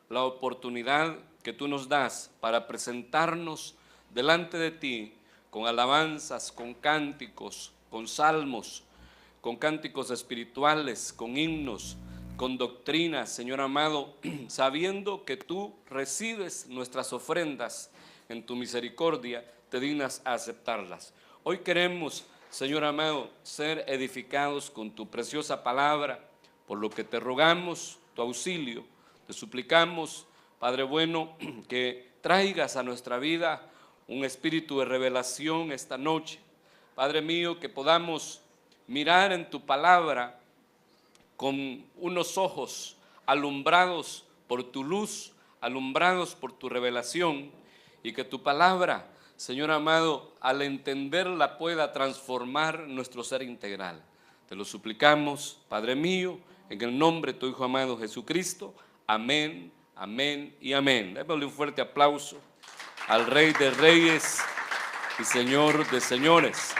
la oportunidad que tú nos das para presentarnos delante de ti con alabanzas, con cánticos, con salmos, con cánticos espirituales, con himnos, con doctrinas, Señor amado, sabiendo que tú recibes nuestras ofrendas en tu misericordia, te dignas a aceptarlas. Hoy queremos, Señor amado, ser edificados con tu preciosa palabra, por lo que te rogamos tu auxilio, te suplicamos, Padre bueno, que traigas a nuestra vida un espíritu de revelación esta noche. Padre mío, que podamos mirar en tu palabra con unos ojos alumbrados por tu luz, alumbrados por tu revelación, y que tu palabra, Señor amado, al entenderla pueda transformar nuestro ser integral. Te lo suplicamos, Padre mío, en el nombre de tu Hijo amado Jesucristo. Amén, amén y amén. Démosle un fuerte aplauso al Rey de Reyes y Señor de Señores.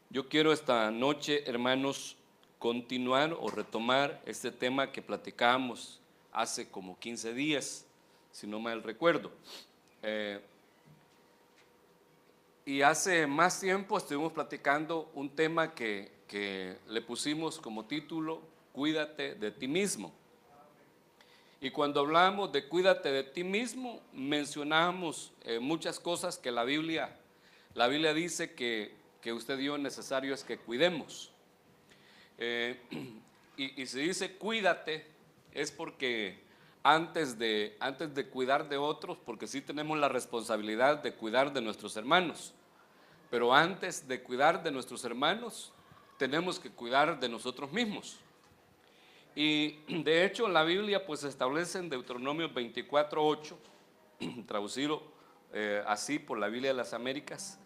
Yo quiero esta noche, hermanos, continuar o retomar este tema que platicábamos hace como 15 días, si no mal recuerdo. Y hace más tiempo estuvimos platicando un tema que le pusimos como título, Cuídate de ti mismo. Y cuando hablamos de cuídate de ti mismo, mencionamos muchas cosas que la Biblia dice que usted y yo necesario es que cuidemos. Y se dice cuídate, es porque antes de cuidar de otros, porque sí tenemos la responsabilidad de cuidar de nuestros hermanos, pero antes de cuidar de nuestros hermanos, tenemos que cuidar de nosotros mismos. Y de hecho la Biblia pues establece en Deuteronomio 24:8, traducido así por la Biblia de las Américas,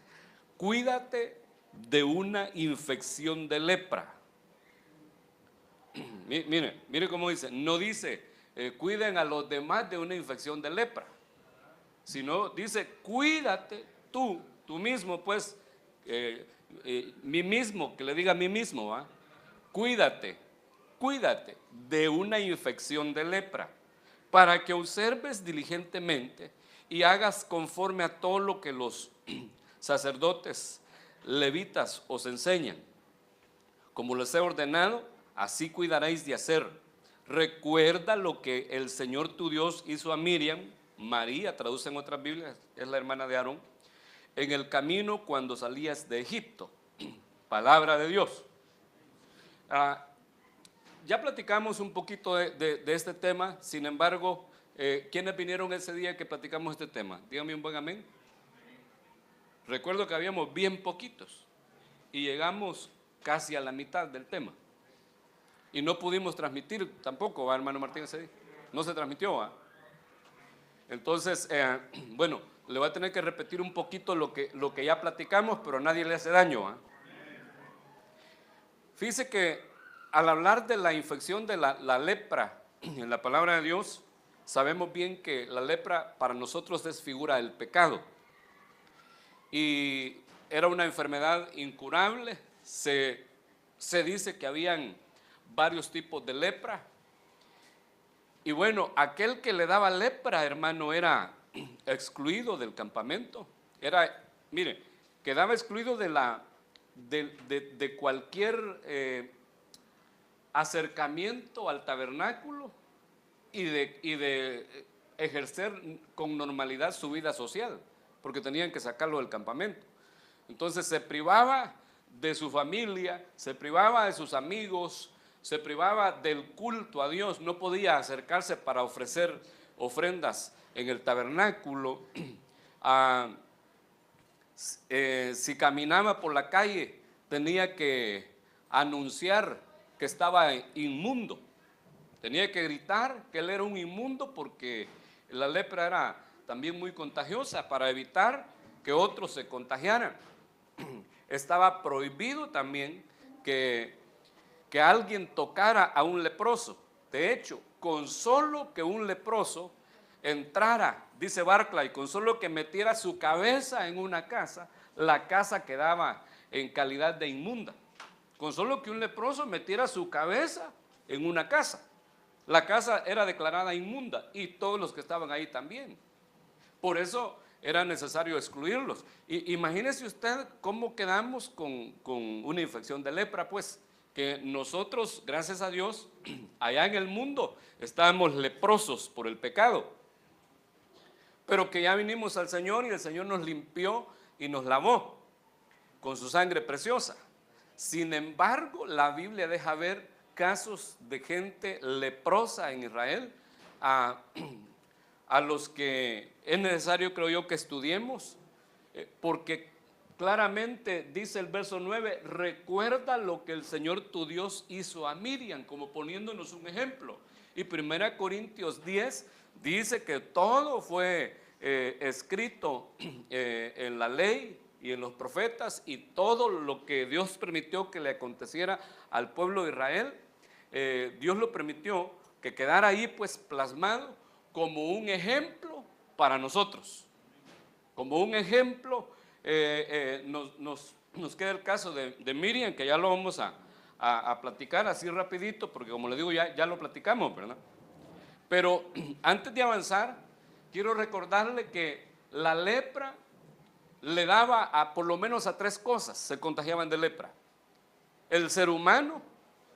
cuídate de una infección de lepra. Mire cómo dice, no dice cuiden a los demás de una infección de lepra, sino dice cuídate tú mismo, pues mí mismo, que le diga a mí mismo, ¿va? Cuídate de una infección de lepra, para que observes diligentemente y hagas conforme a todo lo que los sacerdotes levitas os enseñan. Como les he ordenado, así cuidaréis de hacer. Recuerda lo que el Señor tu Dios hizo a Miriam, María, traduce en otras Biblias, es la hermana de Aarón, en el camino cuando salías de Egipto. Palabra de Dios. Ya platicamos un poquito de este tema, sin embargo, ¿quiénes vinieron ese día que platicamos este tema? Dígame un buen amén. Recuerdo que habíamos bien poquitos y llegamos casi a la mitad del tema y no pudimos transmitir tampoco, ¿va, hermano Martín? Ese día no se transmitió, ¿va? Entonces, bueno, le voy a tener que repetir un poquito lo que ya platicamos, pero a nadie le hace daño, ¿va? Fíjese que al hablar de la infección de la lepra en la palabra de Dios, sabemos bien que la lepra para nosotros es figura del pecado y era una enfermedad incurable. Se dice que habían varios tipos de lepra y bueno, aquel que le daba lepra, hermano, era excluido del campamento, mire, quedaba excluido de cualquier acercamiento al tabernáculo y de ejercer con normalidad su vida social, porque tenían que sacarlo del campamento. Entonces se privaba de su familia, se privaba de sus amigos, se privaba del culto a Dios, no podía acercarse para ofrecer ofrendas en el tabernáculo. Si caminaba por la calle tenía que anunciar que estaba inmundo, tenía que gritar que él era un inmundo, porque la lepra era también muy contagiosa, para evitar que otros se contagiaran. Estaba prohibido también que alguien tocara a un leproso. De hecho, con solo que un leproso entrara, dice Barclay, con solo que metiera su cabeza en una casa, la casa quedaba en calidad de inmunda. Con solo que un leproso metiera su cabeza, en una casa. La casa era declarada inmunda y todos los que estaban ahí también. Por eso era necesario excluirlos. Y imagínese usted cómo quedamos con una infección de lepra, pues, que nosotros, gracias a Dios, allá en el mundo estábamos leprosos por el pecado, pero que ya vinimos al Señor y el Señor nos limpió y nos lavó con su sangre preciosa. Sin embargo, la Biblia deja ver casos de gente leprosa en Israel, a los que es necesario, creo yo, que estudiemos, porque claramente dice el verso 9, recuerda lo que el Señor tu Dios hizo a Miriam, como poniéndonos un ejemplo. Y 1 Corintios 10 dice que todo fue escrito en la ley y en los profetas, y todo lo que Dios permitió que le aconteciera al pueblo de Israel, Dios lo permitió que quedara ahí pues plasmado como un ejemplo para nosotros. Como un ejemplo, nos queda el caso de Miriam, que ya lo vamos a platicar así rapidito, porque como le digo, ya lo platicamos, ¿verdad? Pero antes de avanzar, quiero recordarle que la lepra le daba por lo menos a 3 cosas, se contagiaban de lepra. El ser humano,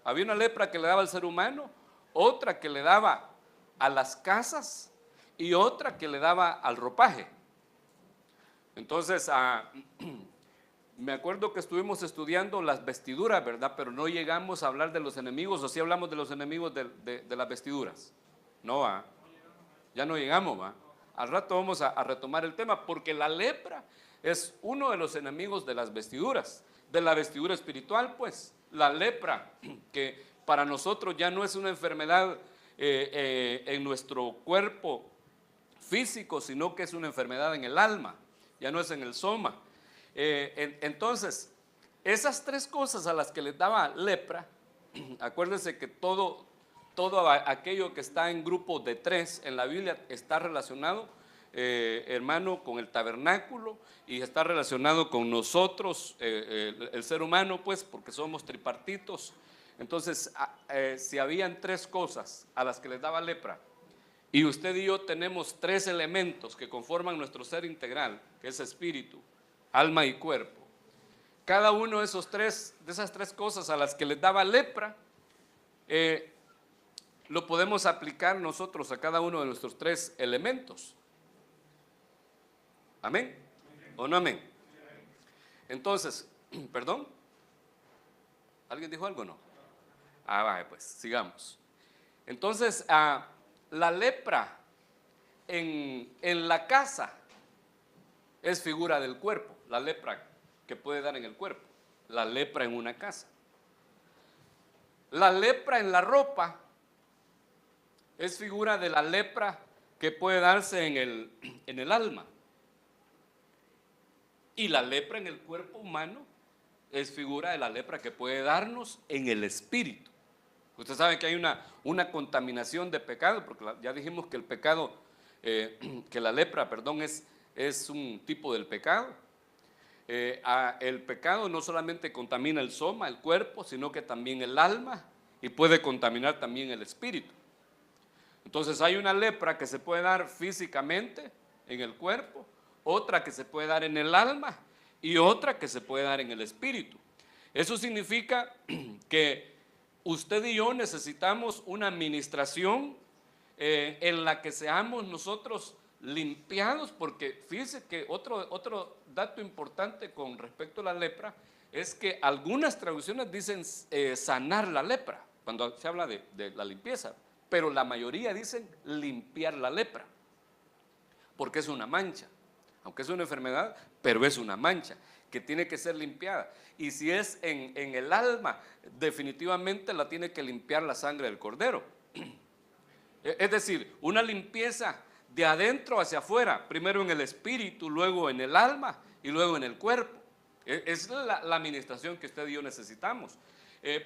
había una lepra que le daba al ser humano, otra que le daba a las casas y otra que le daba al ropaje. Entonces, me acuerdo que estuvimos estudiando las vestiduras, ¿verdad? Pero no llegamos a hablar de los enemigos, o sí hablamos de los enemigos de las vestiduras. No, ¿va? Ya no llegamos, ¿va? Al rato vamos a retomar el tema, porque la lepra es uno de los enemigos de las vestiduras, de la vestidura espiritual, pues. La lepra, que para nosotros ya no es una enfermedad en nuestro cuerpo físico, sino que es una enfermedad en el alma, ya no es en el soma. Entonces, esas 3 cosas a las que les daba lepra, acuérdense que todo aquello que está en grupo de 3 en la Biblia está relacionado, hermano, con el tabernáculo, y está relacionado con nosotros, el ser humano, pues, porque somos tripartitos. Entonces, si habían 3 cosas a las que les daba lepra, y usted y yo tenemos 3 elementos que conforman nuestro ser integral, que es espíritu, alma y cuerpo. Cada uno de esas 3 cosas a las que les daba lepra, lo podemos aplicar nosotros a cada uno de nuestros 3 elementos. ¿Amén? ¿O no amén? Entonces, ¿perdón? ¿Alguien dijo algo o no? Vaya, pues, sigamos. Entonces, la lepra en la casa es figura del cuerpo, la lepra que puede dar en el cuerpo, la lepra en una casa. La lepra en la ropa es figura de la lepra que puede darse en el alma. Y la lepra en el cuerpo humano es figura de la lepra que puede darnos en el espíritu. Usted sabe que hay una contaminación de pecado, porque ya dijimos que el pecado, que la lepra, perdón, es un tipo del pecado. El pecado no solamente contamina el soma, el cuerpo, sino que también el alma, y puede contaminar también el espíritu. Entonces hay una lepra que se puede dar físicamente en el cuerpo, otra que se puede dar en el alma y otra que se puede dar en el espíritu. Eso significa que usted y yo necesitamos una administración en la que seamos nosotros limpiados, porque fíjese que otro dato importante con respecto a la lepra es que algunas traducciones dicen sanar la lepra, cuando se habla de la limpieza, pero la mayoría dicen limpiar la lepra, porque es una mancha, aunque es una enfermedad, pero es una mancha que tiene que ser limpiada. Y si es en el alma, definitivamente la tiene que limpiar la sangre del cordero. Es decir, una limpieza de adentro hacia afuera, primero en el espíritu, luego en el alma y luego en el cuerpo. Es la administración que usted y yo necesitamos.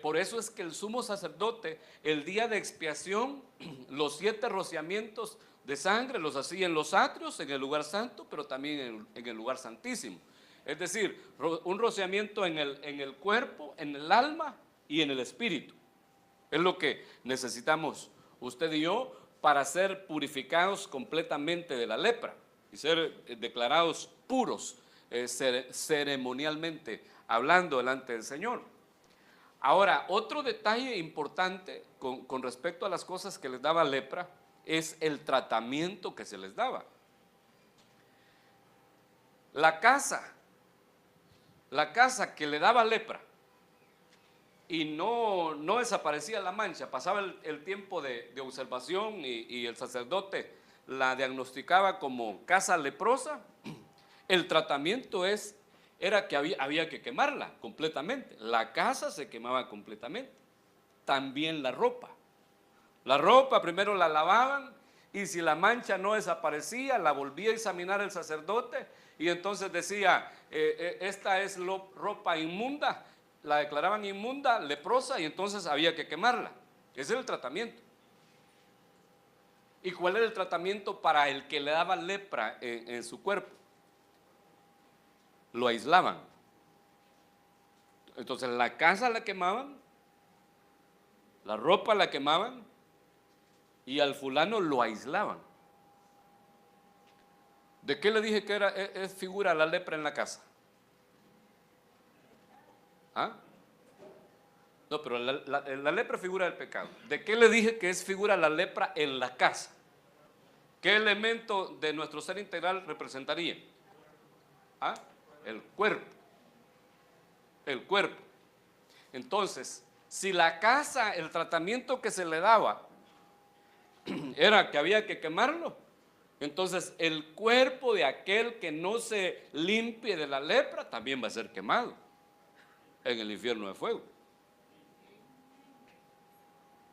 Por eso es que el sumo sacerdote, el día de expiación, los 7 rociamientos de sangre los hacía en los atrios, en el lugar santo, pero también en el lugar santísimo. Es decir, un rociamiento en el cuerpo, en el alma y en el espíritu. Es lo que necesitamos usted y yo para ser purificados completamente de la lepra y ser declarados puros ceremonialmente hablando delante del Señor. Ahora, otro detalle importante con respecto a las cosas que les daba lepra es el tratamiento que se les daba. La casa que le daba lepra y no desaparecía la mancha, pasaba el tiempo de observación y el sacerdote la diagnosticaba como casa leprosa, el tratamiento era que había que quemarla completamente. La casa se quemaba completamente. También la ropa. La ropa primero la lavaban y si la mancha no desaparecía, la volvía a examinar el sacerdote y entonces decía, esta es ropa inmunda, la declaraban inmunda, leprosa, y entonces había que quemarla. Ese era el tratamiento. ¿Y cuál era el tratamiento para el que le daba lepra en su cuerpo? Lo aislaban. Entonces la casa la quemaban, la ropa la quemaban y al fulano lo aislaban. ¿De qué le dije que es figura la lepra en la casa? ¿Ah? No, pero la lepra es figura del pecado. ¿De qué le dije que es figura la lepra en la casa? ¿Qué elemento de nuestro ser integral representaría? ¿Ah? El cuerpo. El cuerpo. Entonces, si la casa, el tratamiento que se le daba era que había que quemarlo, entonces el cuerpo de aquel que no se limpie de la lepra también va a ser quemado en el infierno de fuego.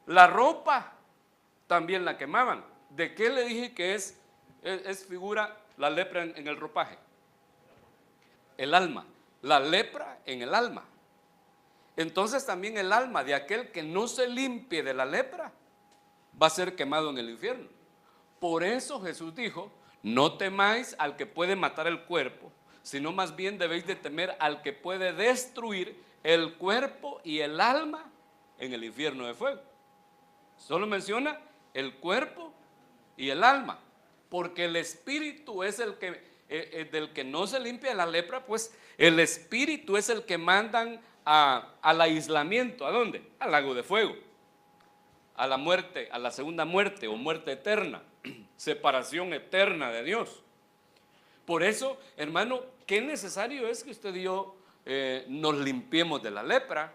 La ropa también la quemaban. ¿De qué le dije que es figura la lepra en el ropaje? El alma. La lepra en el alma. Entonces también el alma de aquel que no se limpie de la lepra va a ser quemado en el infierno. Por eso Jesús dijo, no temáis al que puede matar el cuerpo, sino más bien debéis de temer al que puede destruir el cuerpo y el alma en el infierno de fuego. Solo menciona el cuerpo y el alma, porque el espíritu es el que, del que no se limpia la lepra, pues el espíritu es el que mandan al aislamiento. ¿A dónde? Al lago de fuego, a la muerte, a la segunda muerte o muerte eterna, separación eterna de Dios. Por eso, hermano, qué necesario es que usted y yo nos limpiemos de la lepra.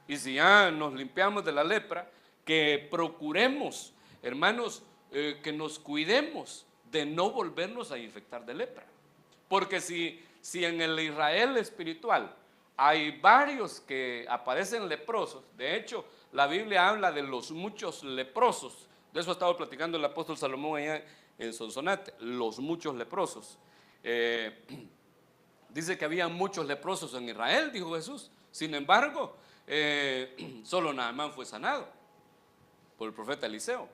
Y si ya nos limpiamos de la lepra, que procuremos, hermanos, que nos cuidemos de no volvernos a infectar de lepra. Porque si en el Israel espiritual hay varios que aparecen leprosos, de hecho la Biblia habla de los muchos leprosos, de eso ha estado platicando el apóstol Salomón allá en Sonsonate, los muchos leprosos. Dice que había muchos leprosos en Israel, dijo Jesús. Sin embargo, solo Naamán fue sanado por el profeta Eliseo.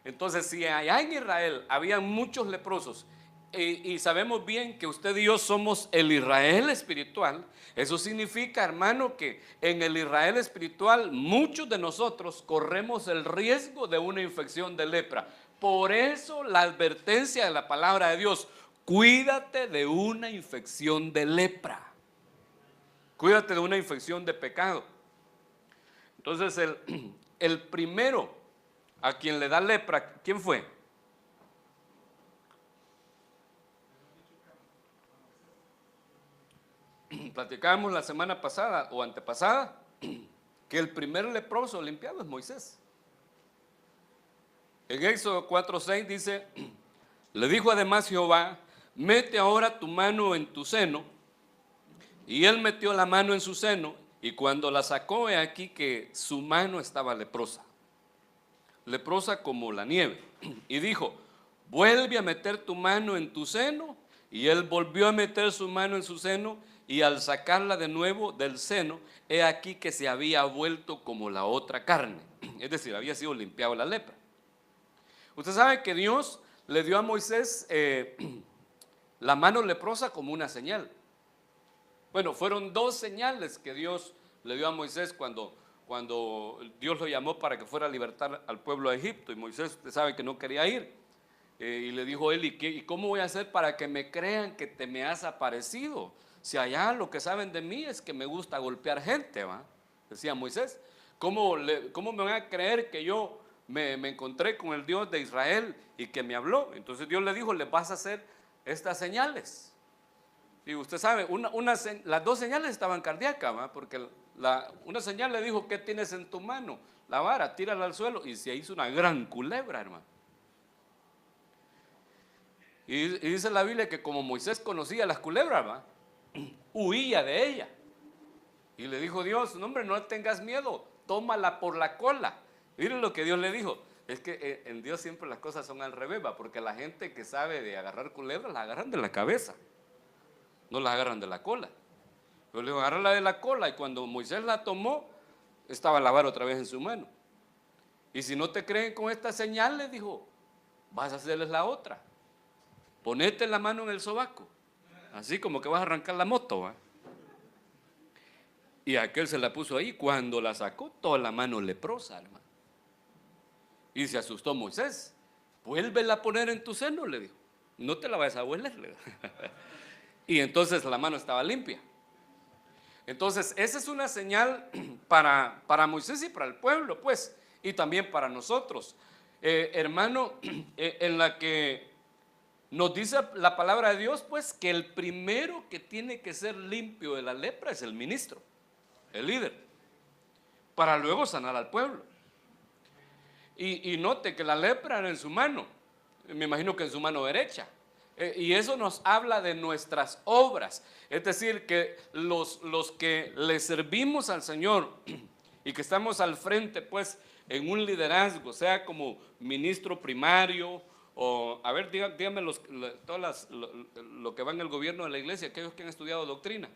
Entonces, si allá en Israel había muchos leprosos, y sabemos bien que usted y yo somos el Israel espiritual, eso significa, hermano, que en el Israel espiritual muchos de nosotros corremos el riesgo de una infección de lepra. Por eso la advertencia de la palabra de Dios, cuídate de una infección de lepra, cuídate de una infección de pecado. Entonces el primero a quien le da lepra, ¿quién fue? Platicábamos la semana pasada o antepasada que el primer leproso limpiado es Moisés. En Éxodo 4:6 dice, le dijo además Jehová, mete ahora tu mano en tu seno. Y él metió la mano en su seno y cuando la sacó, he aquí que su mano estaba leprosa, leprosa como la nieve. Y dijo, vuelve a meter tu mano en tu seno. Y él volvió a meter su mano en su seno y al sacarla de nuevo del seno, he aquí que se había vuelto como la otra carne. Es decir, había sido limpiado la lepra. Usted sabe que Dios le dio a Moisés la mano leprosa como una señal. Bueno, fueron dos señales que Dios le dio a Moisés cuando cuando Dios lo llamó para que fuera a libertar al pueblo de Egipto, y Moisés, usted sabe que no quería ir, y le dijo él, ¿y cómo voy a hacer para que me crean que te me has aparecido? Si allá lo que saben de mí es que me gusta golpear gente, ¿va? Decía Moisés, ¿cómo me van a creer que yo me encontré con el Dios de Israel y que me habló? Entonces Dios le dijo, les vas a hacer estas señales. Y usted sabe, las dos señales estaban cardíacas, ¿va? Porque una señal le dijo, ¿qué tienes en tu mano? La vara, tírala al suelo, y se hizo una gran culebra, hermano. Y dice la Biblia que como Moisés conocía las culebras, ¿va? Huía de ella. Y le dijo Dios, no hombre, no tengas miedo, tómala por la cola. Miren lo que Dios le dijo. Es que en Dios siempre las cosas son al revés, ¿va? Porque la gente que sabe de agarrar culebras, las agarran de la cabeza, no las agarran de la cola. Pero le dijo, agárrala de la cola, y cuando Moisés la tomó, estaba la vara otra vez en su mano. Y si no te creen con esta señal, le dijo, vas a hacerles la otra. Ponete la mano en el sobaco, así como que vas a arrancar la moto, ¿va? Y aquel se la puso ahí, cuando la sacó, toda la mano leprosa, hermano. Y se asustó Moisés. Vuélvela a poner en tu seno, le dijo. No te la vayas a hueler, le dijo. Y entonces la mano estaba limpia. Entonces, esa es una señal para Moisés y para el pueblo, pues, y también para nosotros. Hermano, en la que nos dice la palabra de Dios, pues, que el primero que tiene que ser limpio de la lepra es el ministro, el líder, para luego sanar al pueblo. Y note que la lepra era en su mano, me imagino que en su mano derecha. Y eso nos habla de nuestras obras, es decir, que los que le servimos al Señor y que estamos al frente, pues, en un liderazgo, sea como ministro primario, o, a ver, díganme lo que va en el gobierno de la iglesia, aquellos que han estudiado doctrina.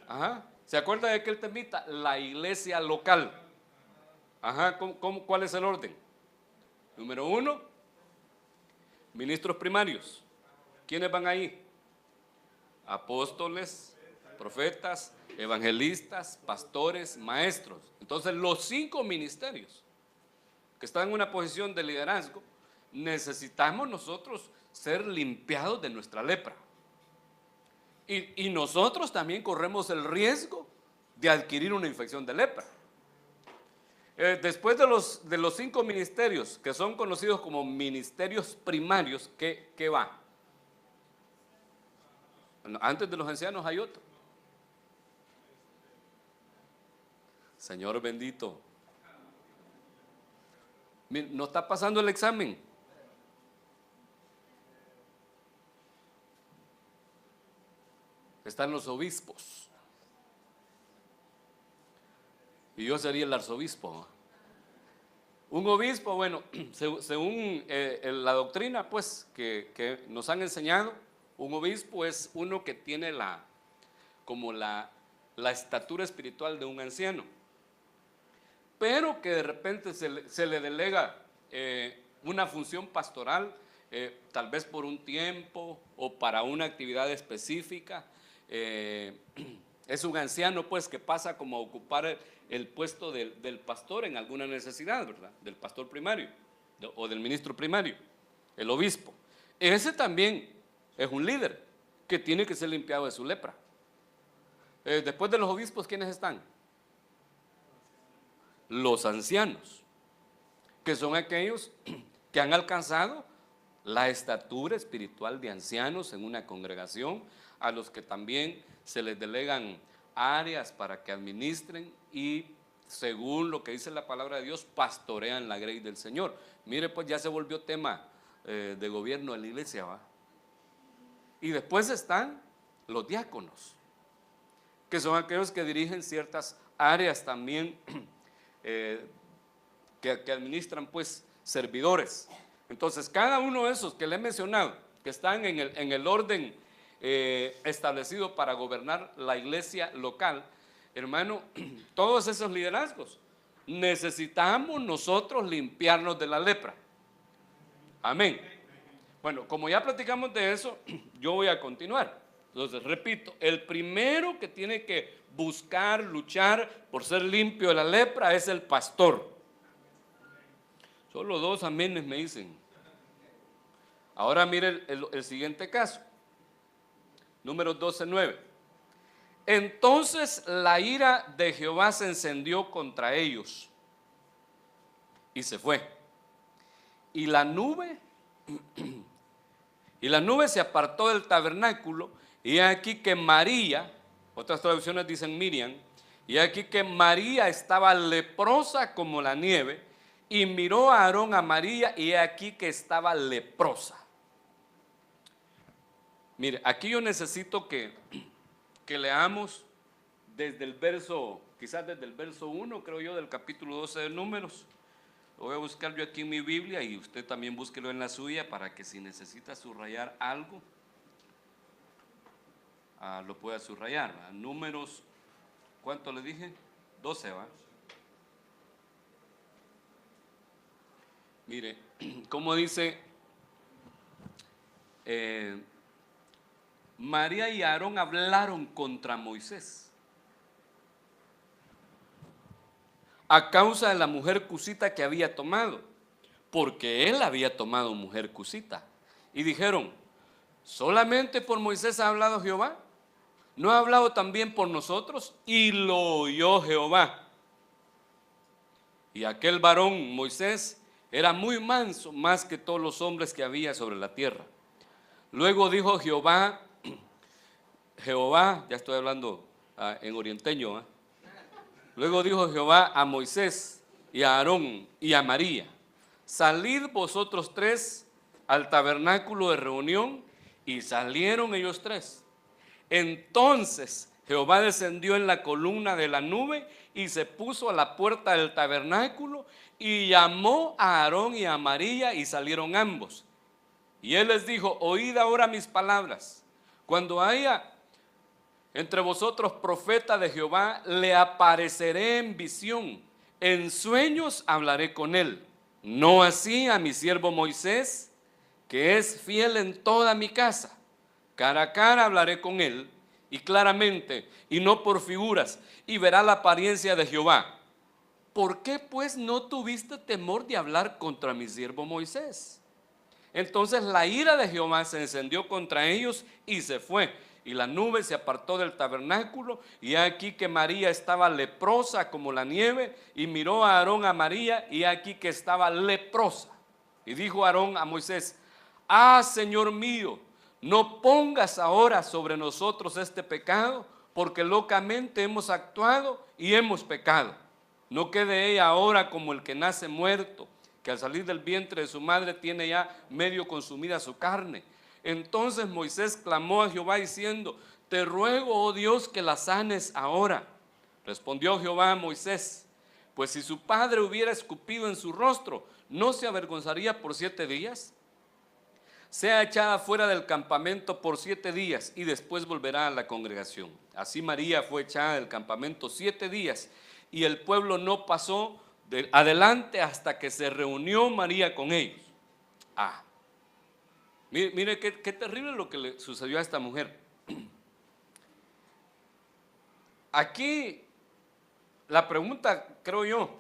Ajá. ¿Se acuerda de aquel temita? La iglesia local. Ajá, ¿cuál es el orden? Número 1, ministros primarios. ¿Quiénes van ahí? Apóstoles, profetas, evangelistas, pastores, maestros. Entonces, los 5 ministerios que están en una posición de liderazgo, necesitamos nosotros ser limpiados de nuestra lepra. Y nosotros también corremos el riesgo de adquirir una infección de lepra. Después de los 5 ministerios, que son conocidos como ministerios primarios, ¿qué va? Bueno, antes de los ancianos hay otro. Señor bendito. ¿No está pasando el examen? Están los obispos. Y yo sería el arzobispo. Un obispo, bueno, según la doctrina, pues, que nos han enseñado, un obispo es uno que tiene como la estatura espiritual de un anciano, pero que de repente se le delega una función pastoral, tal vez por un tiempo o para una actividad específica. Es un anciano, pues, que pasa como a ocupar el puesto del pastor en alguna necesidad, ¿verdad? Del pastor primario o del ministro primario, el obispo. Ese también es un líder que tiene que ser limpiado de su lepra. Después de los obispos, ¿quiénes están? Los ancianos, que son aquellos que han alcanzado la estatura espiritual de ancianos en una congregación, a los que también se les delegan áreas para que administren y, según lo que dice la palabra de Dios, pastorean la grey del Señor. Mire, pues ya se volvió tema de gobierno de la iglesia, ¿va? Y después están los diáconos, que son aquellos que dirigen ciertas áreas también, que administran, pues, servidores. Entonces, cada uno de esos que le he mencionado, que están en el orden establecido para gobernar la iglesia local, hermano, todos esos liderazgos, necesitamos nosotros limpiarnos de la lepra. Amén. Bueno, como ya platicamos de eso, yo voy a continuar. Entonces, repito, el primero que tiene que buscar, luchar por ser limpio de la lepra es el pastor. Solo 2 amenes me dicen. Ahora mire el siguiente caso. Números 12:9. Entonces la ira de Jehová se encendió contra ellos y se fue. Y la nube se apartó del tabernáculo, y aquí que María, otras traducciones dicen Miriam, y aquí que María estaba leprosa como la nieve, y miró a Aarón a María, y aquí que estaba leprosa. Mire, aquí yo necesito que leamos desde el verso, quizás desde el verso 1, creo yo, del capítulo 12 de Números. Lo voy a buscar yo aquí en mi Biblia, y usted también búsquelo en la suya, para que si necesita subrayar algo, lo pueda subrayar, ¿verdad? Números, ¿cuánto le dije? 12, ¿va? Mire, como dice, María y Aarón hablaron contra Moisés a causa de la mujer cusita que había tomado, porque él había tomado mujer cusita. Y dijeron, ¿solamente por Moisés ha hablado Jehová? ¿No ha hablado también por nosotros? Y lo oyó Jehová. Y aquel varón, Moisés, era muy manso, más que todos los hombres que había sobre la tierra. Luego dijo Jehová, ya estoy hablando en orienteño, luego dijo Jehová a Moisés y a Aarón y a María, salid vosotros 3 al tabernáculo de reunión, y salieron ellos 3. Entonces Jehová descendió en la columna de la nube y se puso a la puerta del tabernáculo y llamó a Aarón y a María, y salieron ambos. Y él les dijo, oíd ahora mis palabras. Cuando haya entre vosotros profeta de Jehová, le apareceré en visión, en sueños hablaré con él. No así a mi siervo Moisés, que es fiel en toda mi casa. Cara a cara hablaré con él, y claramente, y no por figuras, y verá la apariencia de Jehová. ¿Por qué pues no tuviste temor de hablar contra mi siervo Moisés? Entonces la ira de Jehová se encendió contra ellos y se fue, y la nube se apartó del tabernáculo, y aquí que María estaba leprosa como la nieve, y miró a Aarón a María, y aquí que estaba leprosa. Y dijo Aarón a Moisés, Señor mío, no pongas ahora sobre nosotros este pecado, porque locamente hemos actuado y hemos pecado. No quede ella ahora como el que nace muerto, que al salir del vientre de su madre tiene ya medio consumida su carne. Entonces Moisés clamó a Jehová diciendo, te ruego, oh Dios, que la sanes ahora. Respondió Jehová a Moisés, pues si su padre hubiera escupido en su rostro, ¿no se avergonzaría por 7 días? Sea echada fuera del campamento por 7 días y después volverá a la congregación. Así María fue echada del campamento 7 días y el pueblo no pasó adelante hasta que se reunió María con ellos. Mire qué terrible lo que le sucedió a esta mujer. Aquí la pregunta, creo yo,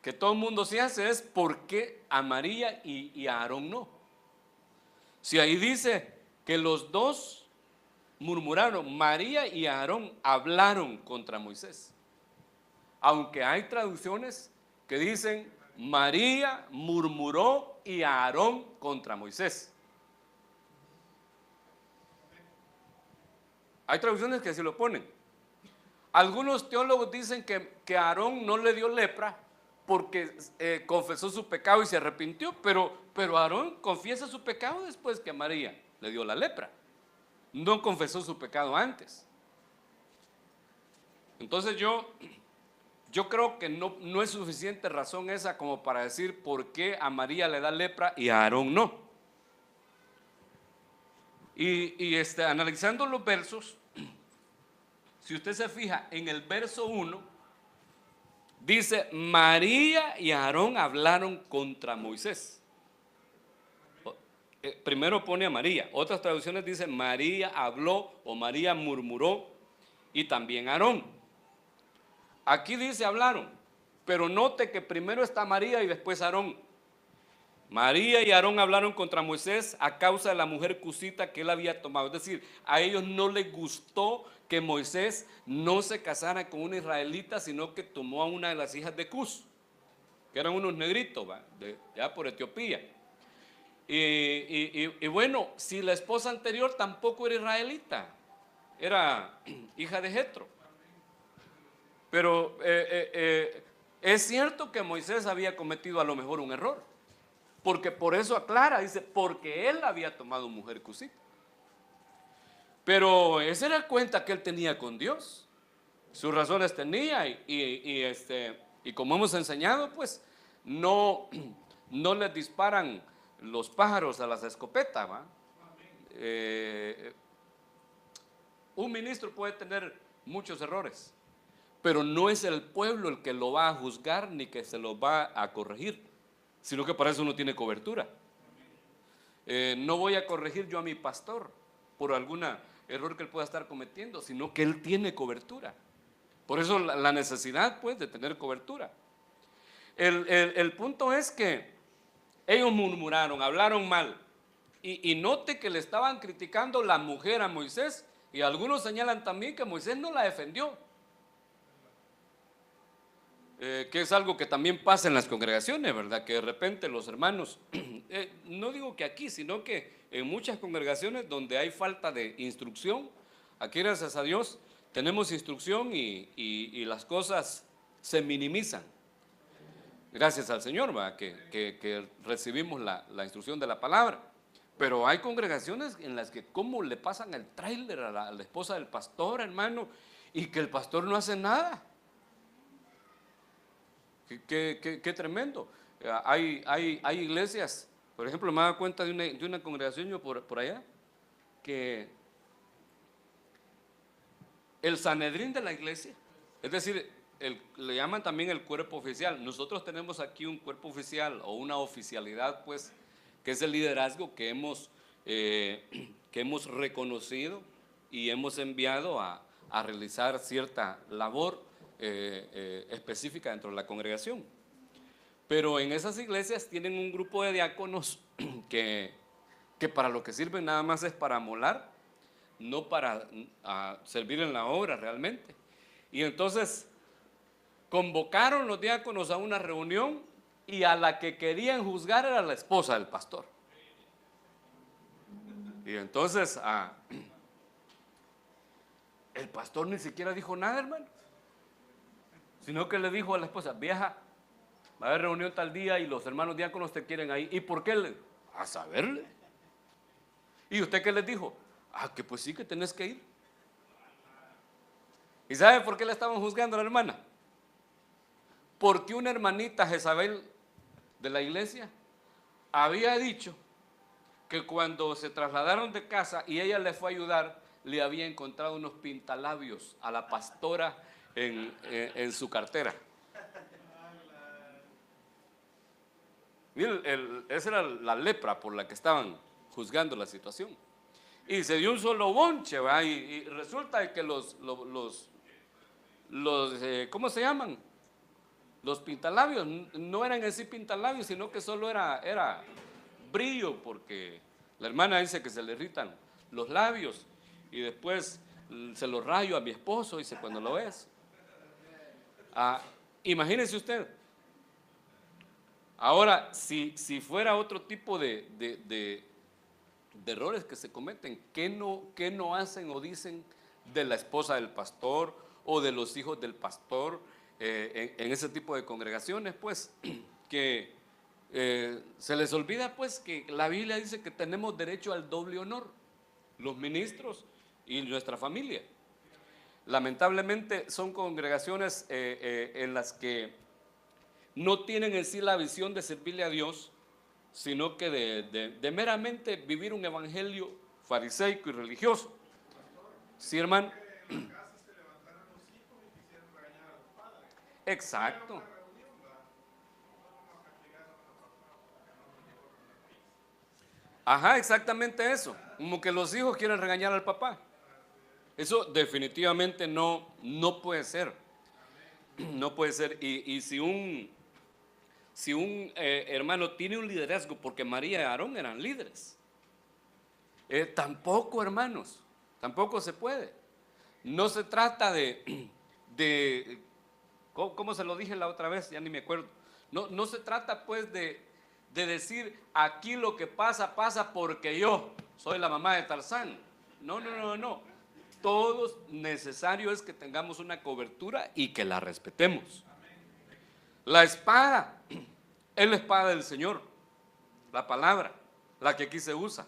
que todo el mundo se hace es ¿por qué a María y a Aarón no? Si ahí dice que los dos murmuraron, María y Aarón hablaron contra Moisés. Aunque hay traducciones que dicen María murmuró y Aarón contra Moisés. Hay traducciones que así lo ponen. Algunos teólogos dicen que Aarón no le dio lepra porque confesó su pecado y se arrepintió, pero Aarón confiesa su pecado después que a María le dio la lepra. No confesó su pecado antes. Entonces yo creo que no es suficiente razón esa como para decir por qué a María le da lepra y a Aarón no. Y analizando los versos, si usted se fija en el verso 1, dice María y Aarón hablaron contra Moisés. primero pone a María. Otras traducciones dicen María habló o María murmuró, y también Aarón. Aquí dice hablaron, pero note que primero está María y después Aarón. María y Aarón hablaron contra Moisés a causa de la mujer cusita que él había tomado. Es decir, a ellos no les gustó que Moisés no se casara con una israelita, sino que tomó a una de las hijas de Cus, que eran unos negritos, ya por Etiopía. Y bueno, si la esposa anterior tampoco era israelita, era hija de Jetro. Pero es cierto que Moisés había cometido a lo mejor un error, porque por eso aclara, dice, porque él había tomado mujer cusita. Pero esa era cuenta que él tenía con Dios, sus razones tenía, y como hemos enseñado, pues no les disparan los pájaros a las escopetas, ¿va? Un ministro puede tener muchos errores, pero no es el pueblo el que lo va a juzgar ni que se lo va a corregir, sino que para eso uno tiene cobertura. No voy a corregir yo a mi pastor por algún error que él pueda estar cometiendo, sino que él tiene cobertura. Por eso la necesidad, pues, de tener cobertura. El punto es que ellos murmuraron, hablaron mal, y note que le estaban criticando la mujer a Moisés, y algunos señalan también que Moisés no la defendió, que es algo que también pasa en las congregaciones, ¿verdad? Que de repente los hermanos, no digo que aquí, sino que en muchas congregaciones donde hay falta de instrucción, aquí gracias a Dios tenemos instrucción y las cosas se minimizan. Gracias al Señor, ¿verdad? Que recibimos la instrucción de la palabra. Pero hay congregaciones en las que como le pasan el tráiler a la esposa del pastor, hermano, y que el pastor no hace nada. Qué tremendo. Hay iglesias, por ejemplo, me he dado cuenta de una congregación yo por allá, que el Sanedrín de la iglesia, es decir, le llaman también el cuerpo oficial. Nosotros tenemos aquí un cuerpo oficial o una oficialidad, pues, que es el liderazgo que hemos reconocido y hemos enviado a realizar cierta labor específica dentro de la congregación. Pero en esas iglesias tienen un grupo de diáconos que para lo que sirven nada más es para amolar, no para servir en la obra realmente. Y entonces convocaron los diáconos a una reunión y a la que querían juzgar era la esposa del pastor. Y entonces el pastor ni siquiera dijo nada, hermano, sino que le dijo a la esposa: vieja, va a haber reunión tal día y los hermanos diáconos te quieren ahí. ¿Y por qué? A saberle. ¿Y usted qué les dijo? Que pues sí, que tenés que ir. ¿Y sabe por qué le estaban juzgando a la hermana? Porque una hermanita Jezabel de la iglesia había dicho que cuando se trasladaron de casa y ella le fue a ayudar, le había encontrado unos pintalabios a la pastora en su cartera. Esa era la lepra por la que estaban juzgando la situación. Y se dio un solo bonche, ¿verdad? Y resulta que los ¿cómo se llaman? Los pintalabios no eran en sí pintalabios, sino que solo era brillo, porque la hermana dice que se le irritan los labios y después se los rayo a mi esposo, dice, cuando lo ves. Imagínense usted. Ahora, si fuera otro tipo de errores que se cometen, ¿qué no hacen o dicen de la esposa del pastor o de los hijos del pastor en ese tipo de congregaciones? Pues que se les olvida, pues, que la Biblia dice que tenemos derecho al doble honor, los ministros y nuestra familia. Lamentablemente son congregaciones en las que no tienen en sí la visión de servirle a Dios, sino que de meramente vivir un evangelio fariseico y religioso. ¿Sí, hermano? Exacto. Ajá, exactamente eso. Como que los hijos quieren regañar al papá. Eso definitivamente no puede ser. No puede ser. Y si un hermano tiene un liderazgo, porque María y Aarón eran líderes, tampoco, hermanos, tampoco se puede. No se trata de ¿cómo se lo dije la otra vez? Ya ni me acuerdo. No se trata pues de decir aquí lo que pasa, pasa porque yo soy la mamá de Tarzán. No. Todos necesario es que tengamos una cobertura y que la respetemos. La espada es la espada del Señor, la palabra, la que aquí se usa.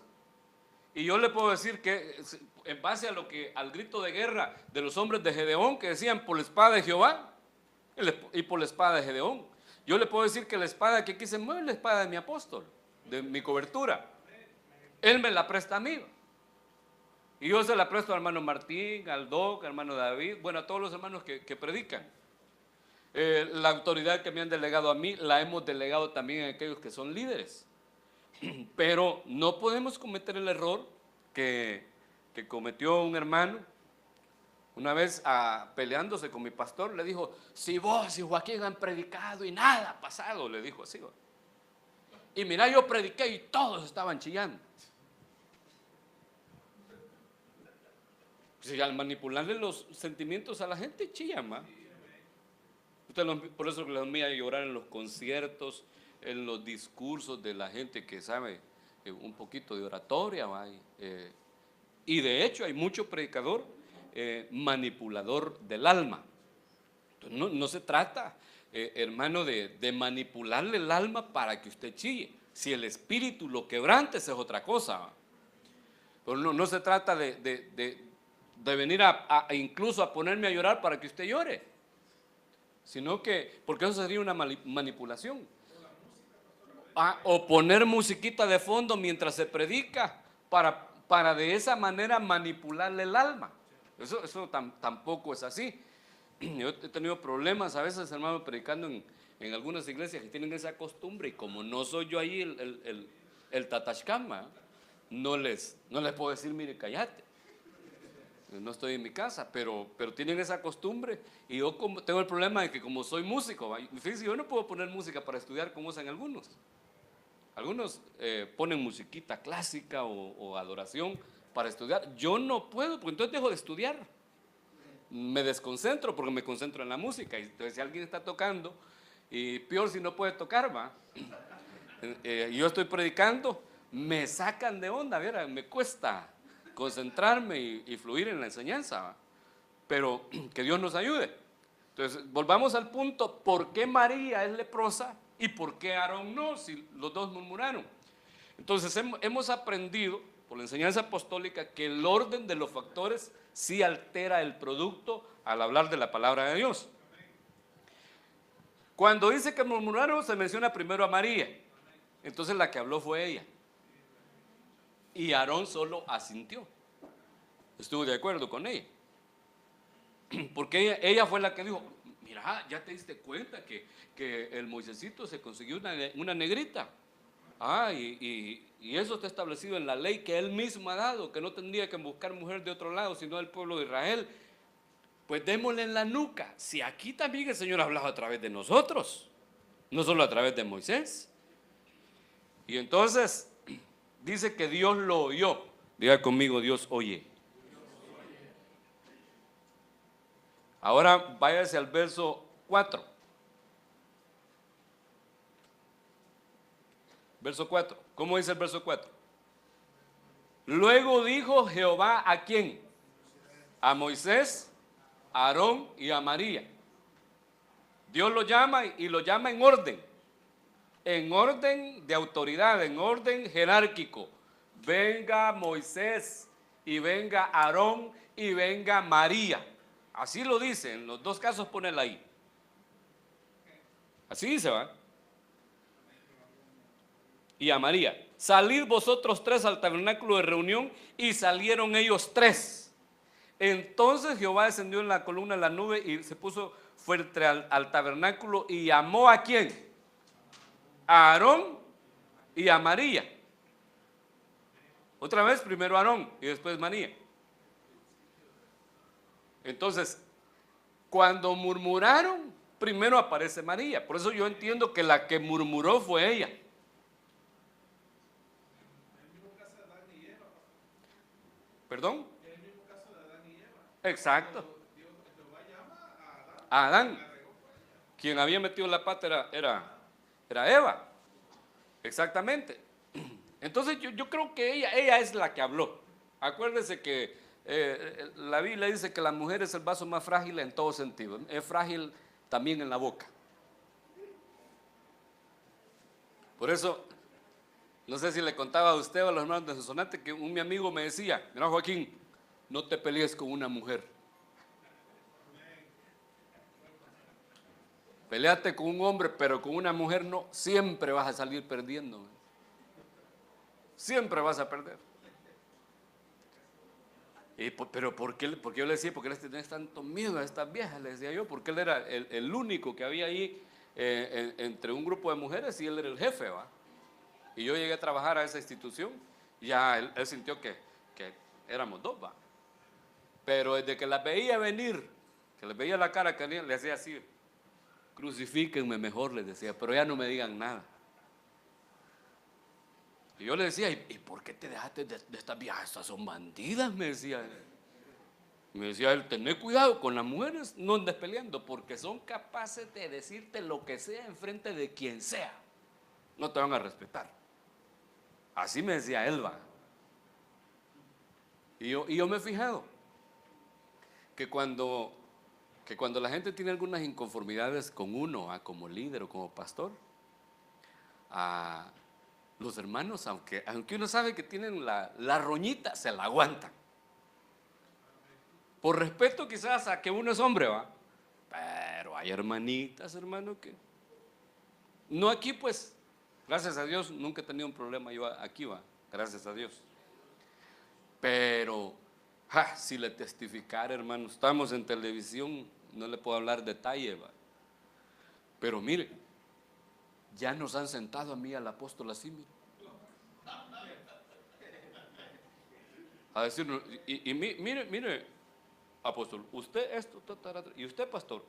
Y yo le puedo decir que en base al grito de guerra de los hombres de Gedeón que decían por la espada de Jehová y por la espada de Gedeón, yo le puedo decir que la espada que aquí se mueve es la espada de mi apóstol, de mi cobertura. Él me la presta a mí. Y yo se la presto al hermano Martín, al Doc, al hermano David, bueno, a todos los hermanos que predican. La autoridad que me han delegado a mí, la hemos delegado también a aquellos que son líderes. Pero no podemos cometer el error que cometió un hermano. Una vez peleándose con mi pastor, le dijo, si vos y Joaquín han predicado y nada ha pasado, le dijo así. Y mira, yo prediqué y todos estaban chillando. Si al manipularle los sentimientos a la gente, chillan más. Por eso les mía llorar en los conciertos, en los discursos de la gente que sabe un poquito de oratoria. Y de hecho hay mucho predicador manipulador del alma. Entonces, no se trata, hermano, de manipularle el alma para que usted chille. Si el espíritu lo quebrante, esa es otra cosa. Pero no se trata de venir incluso a ponerme a llorar para que usted llore, sino que, porque eso sería una manipulación. O poner musiquita de fondo mientras se predica para de esa manera manipularle el alma. Eso tampoco es así. Yo he tenido problemas a veces, hermano, predicando en algunas iglesias que tienen esa costumbre, y como no soy yo ahí el tatashkama, no les puedo decir, mire, cállate. No estoy en mi casa, pero tienen esa costumbre, y yo tengo el problema de que como soy músico, fíjense, yo no puedo poner música para estudiar como usan algunos. Algunos ponen musiquita clásica o adoración para estudiar. Yo no puedo, porque entonces dejo de estudiar. Me desconcentro porque me concentro en la música. Y entonces si alguien está tocando, y peor si no puede tocar, yo estoy predicando, me sacan de onda, ¿verdad? Me cuesta concentrarme y fluir en la enseñanza, pero que Dios nos ayude. Entonces volvamos al punto, ¿por qué María es leprosa y por qué Aarón no, si los dos murmuraron? Entonces hemos aprendido por la enseñanza apostólica que el orden de los factores sí altera el producto al hablar de la palabra de Dios. Cuando dice que murmuraron, se menciona primero a María, entonces la que habló fue ella. Y Aarón solo asintió, estuvo de acuerdo con ella, porque ella fue la que dijo, mira, ya te diste cuenta que el Moisésito se consiguió una negrita, y eso está establecido en la ley que él mismo ha dado, que no tendría que buscar mujer de otro lado, sino del pueblo de Israel. Pues démosle en la nuca, si aquí también el Señor ha hablado a través de nosotros, no solo a través de Moisés. Y entonces dice que Dios lo oyó. Diga conmigo, Dios oye. Ahora váyase al verso 4. Verso 4. ¿Cómo dice el verso 4? Luego dijo Jehová, ¿a quién? A Moisés, a Aarón y a María. Dios lo llama y lo llama en orden de autoridad, en orden jerárquico. Venga Moisés y venga Aarón y venga María. Así lo dice, en los dos casos ponela ahí. Así dice, ¿va? Y a María, salid vosotros tres al tabernáculo de reunión, y salieron ellos tres. Entonces Jehová descendió en la columna de la nube y se puso frente al tabernáculo y llamó ¿a quién? A Aarón y a María. Otra vez, primero Aarón y después María. Entonces, cuando murmuraron, primero aparece María. Por eso yo entiendo que la que murmuró fue ella. ¿Perdón? Exacto. A Adán. Quien había metido la pata era Eva. Exactamente. Entonces yo creo que ella es la que habló. Acuérdese que la Biblia dice que la mujer es el vaso más frágil en todo sentido. Es frágil también en la boca. Por eso, no sé si le contaba a usted o a los hermanos de Sonsonate que mi amigo me decía: mira, Joaquín, no te pelees con una mujer. Peleate con un hombre, pero con una mujer no. Siempre vas a salir perdiendo. Siempre vas a perder. Pero porque yo le decía, ¿por qué le tenés tanto miedo a estas viejas? Le decía yo, porque él era el único que había ahí entre un grupo de mujeres y él era el jefe, ¿va? Y yo llegué a trabajar a esa institución, y ya él sintió que éramos dos, ¿va? Pero desde que las veía venir, que les veía la cara que le hacía así: crucifíquenme mejor, les decía, pero ya no me digan nada. Y yo le decía: ¿y por qué te dejaste de estas viejas? Estas son bandidas, me decía él. Me decía él: tené cuidado con las mujeres, no andes peleando, porque son capaces de decirte lo que sea enfrente de quien sea. No te van a respetar. Así me decía él, va. Y yo me he fijado que cuando la gente tiene algunas inconformidades con uno, como líder o como pastor, los hermanos, aunque uno sabe que tienen la roñita, se la aguantan. Por respeto quizás a que uno es hombre, va. Pero hay hermanitas, hermano, que no aquí, pues. Gracias a Dios nunca he tenido un problema yo aquí, va. Gracias a Dios. Pero si le testificara, hermano, estamos en televisión, no le puedo hablar detalle, va. Pero mire, ya nos han sentado a mí al apóstol así, mire, a decirnos, y mire, apóstol, usted esto, y usted, pastor,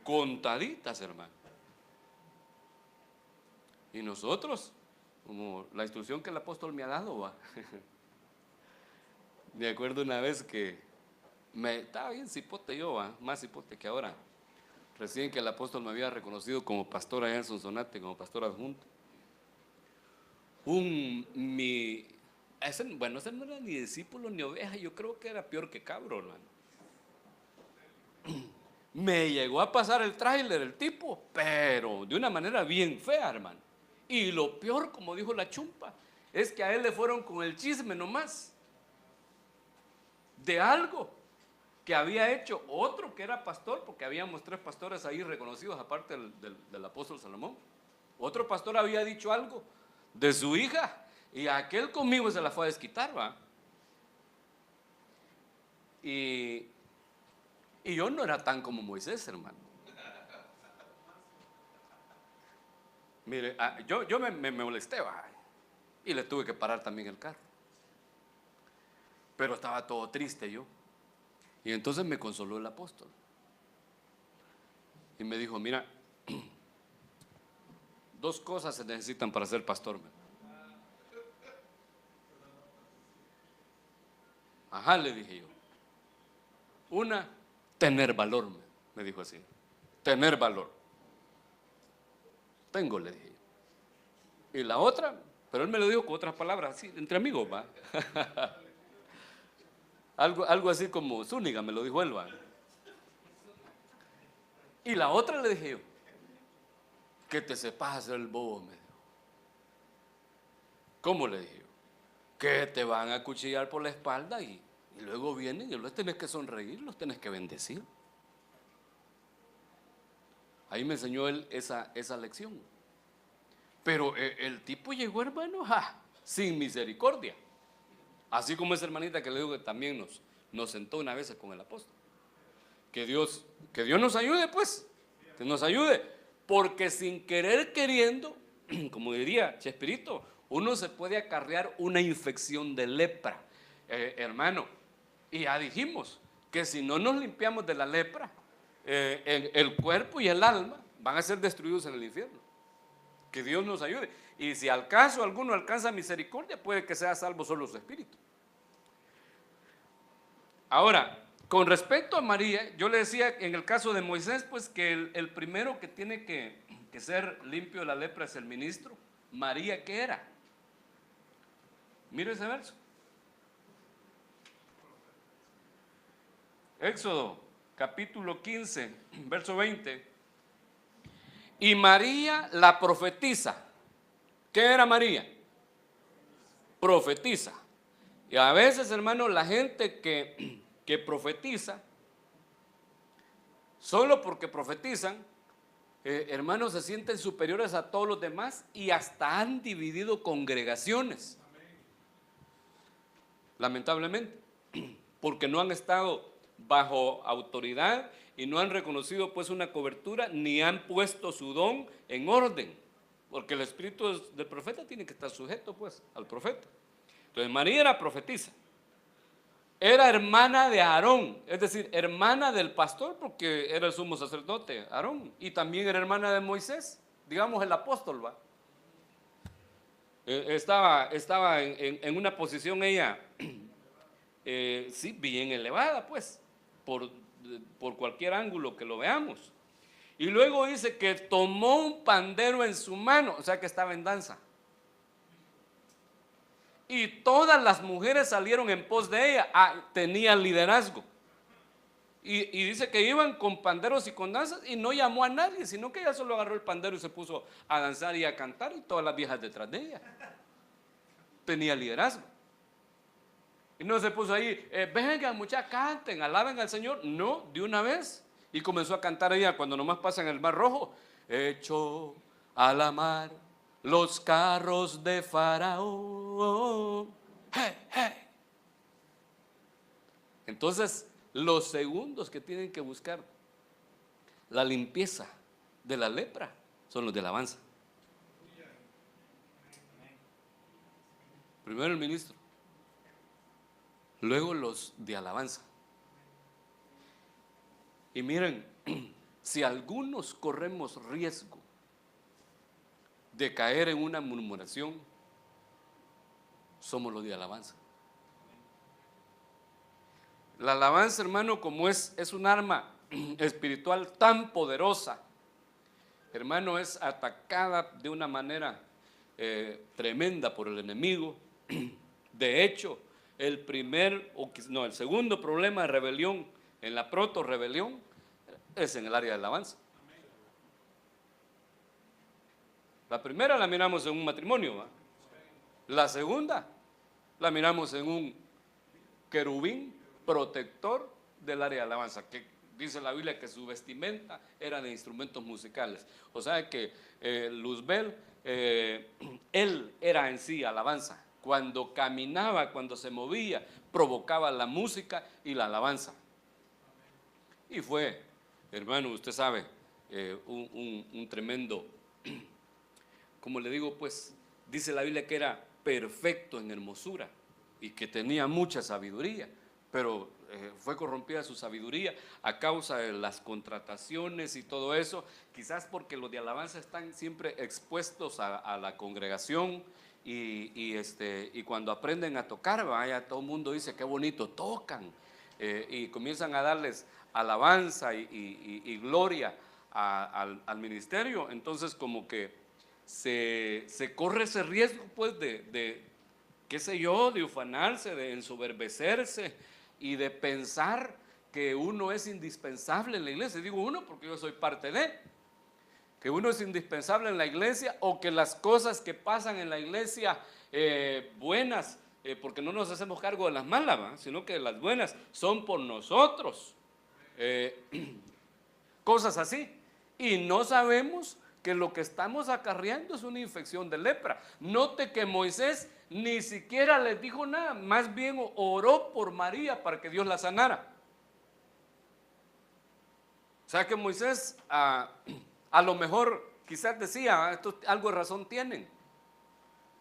contaditas, hermano. Y nosotros, como la instrucción que el apóstol me ha dado, va. Me acuerdo una vez que estaba bien cipote yo, va, más cipote que ahora. Recién que el apóstol me había reconocido como pastor allá en Sonsonate, como pastor adjunto. Ese no era ni discípulo ni oveja, yo creo que era peor que cabro, hermano. Me llegó a pasar el tráiler el tipo, pero de una manera bien fea, hermano. Y lo peor, como dijo la chumpa, es que a él le fueron con el chisme nomás de algo que había hecho otro que era pastor, porque habíamos 3 pastores ahí reconocidos aparte del apóstol Salomón. Otro pastor había dicho algo de su hija y aquel conmigo se la fue a desquitar, va. Y yo no era tan como Moisés, hermano. Mire, yo me molesté, va, y le tuve que parar también el carro. Pero estaba todo triste yo. Y entonces me consoló el apóstol. Y me dijo: mira, 2 cosas se necesitan para ser pastor. Ajá, le dije yo. Una, tener valor, me dijo así. Tener valor. Tengo, le dije. Y la otra, pero él me lo dijo con otras palabras, así, entre amigos, va. algo así como Zúñiga, me lo dijo él, va. Y la otra le dije yo: que te sepas hacer el bobo, me dijo. ¿Cómo? Le dije yo. Que te van a cuchillar por la espalda y luego vienen y los tenés que sonreír, los tenés que bendecir. Ahí me enseñó él esa lección. Pero el tipo llegó, hermano, sin misericordia. Así como esa hermanita que le digo que también nos sentó una vez con el apóstol. Que Dios nos ayude, pues. Que nos ayude. Porque sin querer queriendo, como diría Chespirito, uno se puede acarrear una infección de lepra, hermano, y ya dijimos que si no nos limpiamos de la lepra, el cuerpo y el alma van a ser destruidos en el infierno. Que Dios nos ayude. Y si al caso alguno alcanza misericordia, puede que sea salvo solo su espíritu. Ahora, con respecto a María, yo le decía en el caso de Moisés, pues que el primero que tiene que ser limpio de la lepra es el ministro. María, ¿qué era? Mire ese verso. Éxodo, capítulo 15, verso 20. Y María la profetiza. ¿Qué era María? Profetiza. Y a veces, hermano, la gente que profetiza, solo porque profetizan, hermanos, se sienten superiores a todos los demás y hasta han dividido congregaciones. Lamentablemente, porque no han estado bajo autoridad y no han reconocido pues una cobertura, ni han puesto su don en orden, porque el espíritu del profeta tiene que estar sujeto pues al profeta. Entonces María era profetisa, era hermana de Aarón, es decir, hermana del pastor, porque era el sumo sacerdote Aarón, y también era hermana de Moisés, digamos el apóstol, ¿va? Estaba en una posición ella, sí, bien elevada pues, por cualquier ángulo que lo veamos. Y luego dice que tomó un pandero en su mano, o sea que estaba en danza. Y todas las mujeres salieron en pos de ella, tenía liderazgo. Y dice que iban con panderos y con danzas y no llamó a nadie, sino que ella solo agarró el pandero y se puso a danzar y a cantar y todas las viejas detrás de ella. Tenía liderazgo. Y no se puso ahí, vengan muchachos, canten, alaben al Señor. No, de una vez. Y comenzó a cantar ella cuando nomás pasan el mar rojo. Echó a la mar los carros de Faraón. Hey, hey. Entonces, los segundos que tienen que buscar la limpieza de la lepra son los de alabanza. Primero el ministro, luego los de alabanza. Y miren, si algunos corremos riesgo de caer en una murmuración, somos los de alabanza. La alabanza, hermano, como es un arma espiritual tan poderosa, hermano, es atacada de una manera tremenda por el enemigo. De hecho, el segundo problema de rebelión, en la proto-rebelión, es en el área de alabanza. La primera la miramos en un matrimonio, ¿va? La segunda la miramos en un querubín protector del área de alabanza, que dice la Biblia que su vestimenta era de instrumentos musicales. O sea que Luzbel, él era en sí alabanza. Cuando caminaba, cuando se movía, provocaba la música y la alabanza. Y fue, hermano, usted sabe, un tremendo, como le digo, pues, dice la Biblia que era perfecto en hermosura y que tenía mucha sabiduría, pero fue corrompida su sabiduría a causa de las contrataciones y todo eso, quizás porque los de alabanza están siempre expuestos a la congregación y cuando aprenden a tocar, vaya, todo el mundo dice qué bonito tocan, y comienzan a darles alabanza y gloria al ministerio. Entonces como que se corre ese riesgo pues de qué sé yo, de ufanarse, de ensoberbecerse y de pensar que uno es indispensable en la iglesia. Digo uno porque yo soy parte de, que uno es indispensable en la iglesia, o que las cosas que pasan en la iglesia buenas, porque no nos hacemos cargo de las malas, ¿va? Sino que las buenas son por nosotros, cosas así, y no sabemos que lo que estamos acarreando es una infección de lepra. Note que Moisés ni siquiera les dijo nada, más bien oró por María para que Dios la sanara. O sea que Moisés a lo mejor quizás decía, esto algo de razón tienen,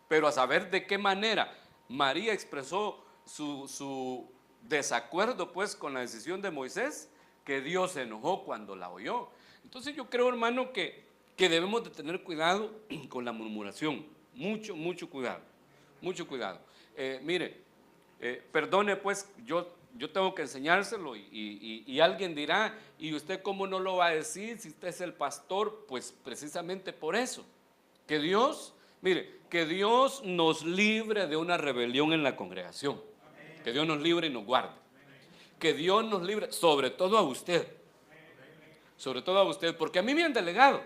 pero a saber de qué manera María expresó su desacuerdo pues con la decisión de Moisés, que Dios se enojó cuando la oyó. Entonces yo creo, hermano, que debemos de tener cuidado con la murmuración, mucho cuidado, mucho cuidado. Mire, perdone pues, yo tengo que enseñárselo y alguien dirá, ¿y usted cómo no lo va a decir si usted es el pastor? Pues precisamente por eso, que Dios, mire, que Dios nos libre de una rebelión en la congregación, que Dios nos libre y nos guarde, que Dios nos libre, sobre todo a usted, porque a mí me han delegado,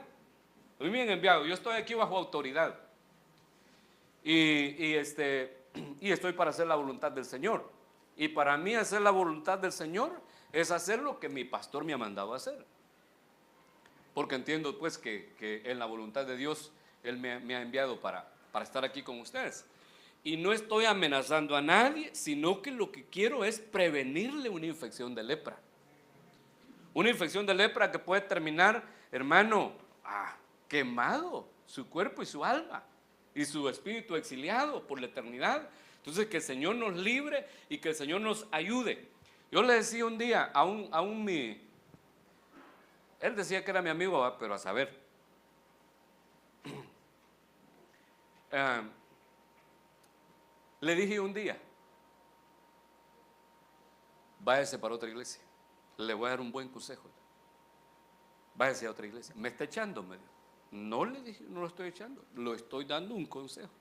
a mí me han enviado, yo estoy aquí bajo autoridad y estoy para hacer la voluntad del Señor. Y para mí hacer la voluntad del Señor es hacer lo que mi pastor me ha mandado a hacer. Porque entiendo pues que en la voluntad de Dios Él me ha enviado para estar aquí con ustedes. Y no estoy amenazando a nadie, sino que lo que quiero es prevenirle una infección de lepra. Una infección de lepra que puede terminar, hermano, quemado su cuerpo y su alma y su espíritu exiliado por la eternidad. Entonces que el Señor nos libre y que el Señor nos ayude. Yo le decía un día a un él decía que era mi amigo, pero a saber, le dije un día, váyase para otra iglesia, le voy a dar un buen consejo, váyase a otra iglesia. Me está echando, me dijo. No le dije, no lo estoy echando, lo estoy dando un consejo,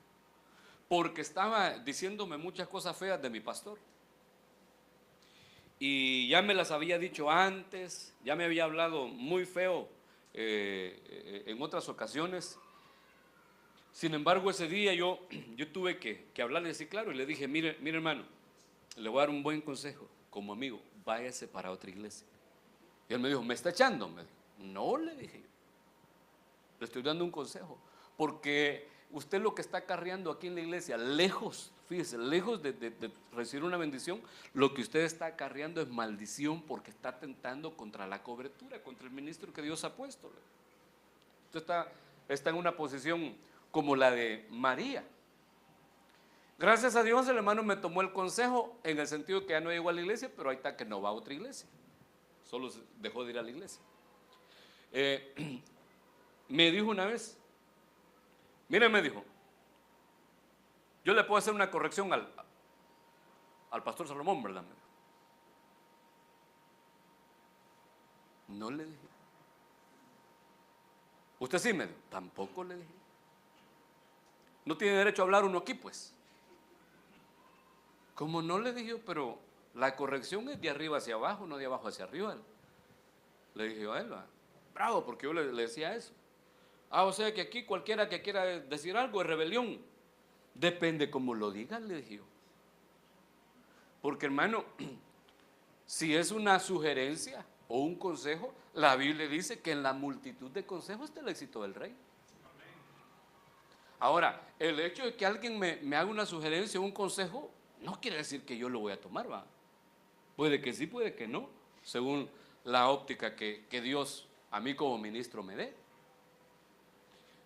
porque estaba diciéndome muchas cosas feas de mi pastor. Y ya me las había dicho antes, ya me había hablado muy feo en otras ocasiones. Sin embargo, ese día yo tuve que hablarle así claro y le dije, mire hermano, le voy a dar un buen consejo como amigo, váyase para otra iglesia. Y él me dijo, ¿me está echando? Me dijo, no, le dije yo, le estoy dando un consejo, porque usted lo que está acarreando aquí en la iglesia, lejos, fíjese, lejos de recibir una bendición, lo que usted está acarreando es maldición, porque está atentando contra la cobertura, contra el ministro que Dios ha puesto. Usted está en una posición como la de María. Gracias a Dios el hermano me tomó el consejo en el sentido que ya no llegó a la iglesia, pero ahí está que no va a otra iglesia, solo dejó de ir a la iglesia. Me dijo una vez, mire, me dijo, yo le puedo hacer una corrección al pastor Salomón, ¿verdad? No le dije. Usted sí, me dijo, tampoco le dije. No tiene derecho a hablar uno aquí, pues. Como no le dije, pero la corrección es de arriba hacia abajo, no de abajo hacia arriba. Le dije yo a él, bravo, porque yo le decía eso. O sea que aquí cualquiera que quiera decir algo es rebelión. Depende cómo lo digan, le dije yo. Porque hermano, si es una sugerencia o un consejo, la Biblia dice que en la multitud de consejos está el éxito del rey. Ahora, el hecho de que alguien me haga una sugerencia o un consejo, no quiere decir que yo lo voy a tomar, ¿va? Puede que sí, puede que no, según la óptica que Dios a mí como ministro me dé.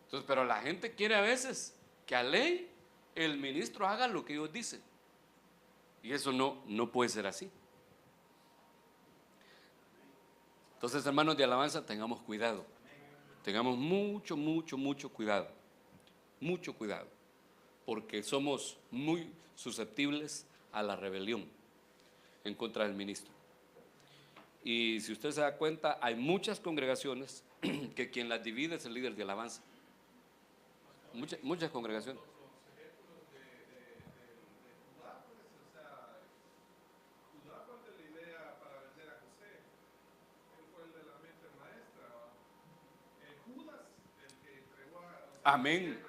Entonces, pero la gente quiere a veces que a ley el ministro haga lo que Dios dice. Y eso no puede ser así. Entonces, hermanos de alabanza, tengamos cuidado. Tengamos mucho cuidado. Mucho cuidado. Porque somos muy susceptibles a la rebelión en contra del ministro. Y si usted se da cuenta, hay muchas congregaciones que quien las divide es el líder de alabanza. Muchas congregaciones. Amén.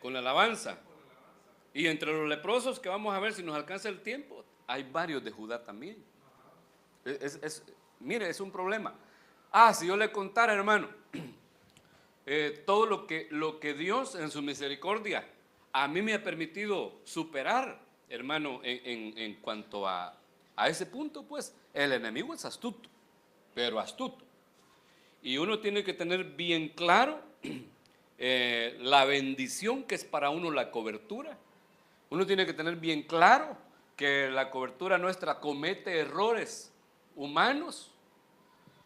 Con la alabanza. Y entre los leprosos que vamos a ver si nos alcanza el tiempo, hay varios de Judá también. Mire, es un problema. Si yo le contara, hermano, todo lo que Dios en su misericordia a mí me ha permitido superar, hermano, en cuanto a ese punto, pues el enemigo es astuto, pero astuto. Y uno tiene que tener bien claro la bendición que es para uno la cobertura. Uno tiene que tener bien claro que la cobertura nuestra comete errores humanos,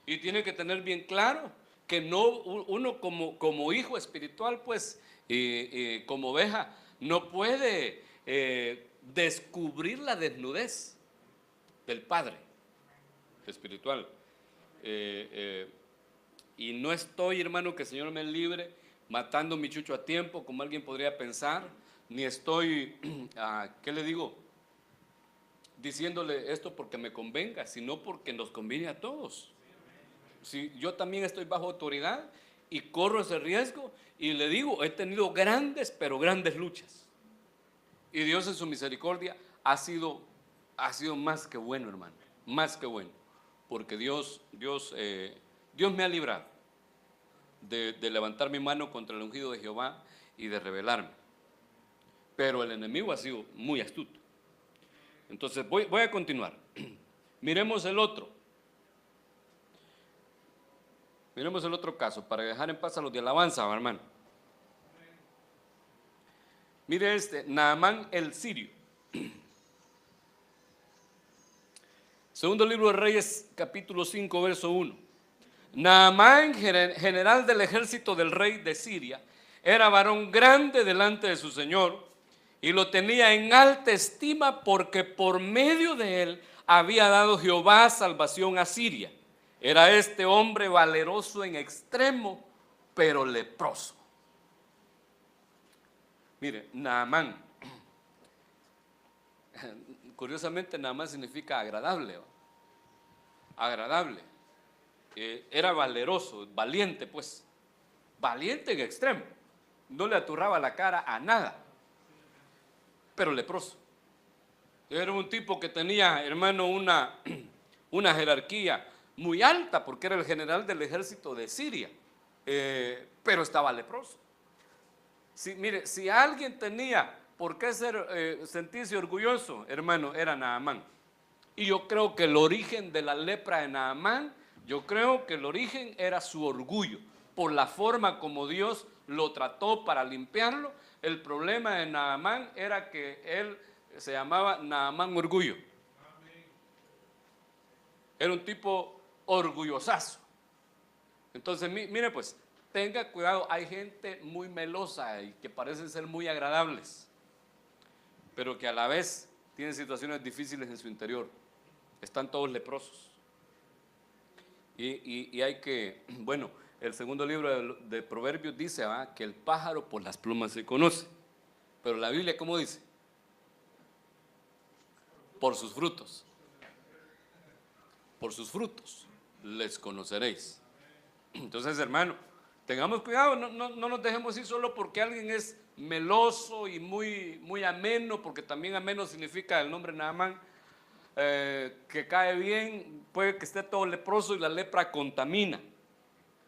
y tiene que tener bien claro que no, uno como hijo espiritual, pues, como oveja, no puede descubrir la desnudez del Padre espiritual. Y no estoy, hermano, que el Señor me libre, matando mi chucho a tiempo, como alguien podría pensar, ni estoy, ¿qué le digo?, diciéndole esto porque me convenga, sino porque nos conviene a todos. Si yo también estoy bajo autoridad y corro ese riesgo, y le digo, he tenido grandes, pero grandes luchas. Y Dios en su misericordia ha sido más que bueno, hermano, más que bueno, porque Dios me ha librado de levantar mi mano contra el ungido de Jehová y de rebelarme. Pero el enemigo ha sido muy astuto. Entonces voy a continuar. Miremos el otro caso, para dejar en paz a los de alabanza, hermano. Mire Naamán el sirio. Segundo libro de Reyes, capítulo 5, verso 1. Naamán, general del ejército del rey de Siria, era varón grande delante de su señor, y lo tenía en alta estima, porque por medio de él había dado Jehová salvación a Siria. Era este hombre valeroso en extremo, pero leproso. Mire, Naamán, curiosamente Naamán significa agradable, ¿va? Agradable. Era valeroso, valiente, pues, valiente en extremo, no le aturraba la cara a nada, pero leproso. Era un tipo que tenía, hermano, una jerarquía muy alta, porque era el general del ejército de Siria, pero estaba leproso. Mire, si alguien tenía por qué sentirse orgulloso, hermano, era Naamán. Y yo creo que el origen de la lepra de Naamán, yo creo que el origen era su orgullo, por la forma como Dios lo trató para limpiarlo. El problema de Naamán era que él se llamaba Naamán Orgullo. Era un tipo orgullosazo. Entonces, mire pues, tenga cuidado, hay gente muy melosa y que parecen ser muy agradables, pero que a la vez tienen situaciones difíciles en su interior. Están todos leprosos. Y hay que, bueno, el segundo libro de Proverbios dice que el pájaro por las plumas se conoce. Pero la Biblia, ¿cómo dice? Por sus frutos. Por sus frutos les conoceréis. Entonces, hermano, tengamos cuidado, no nos dejemos ir solo porque alguien es meloso y muy ameno, porque también ameno significa el nombre Naamán, que cae bien, puede que esté todo leproso y la lepra contamina.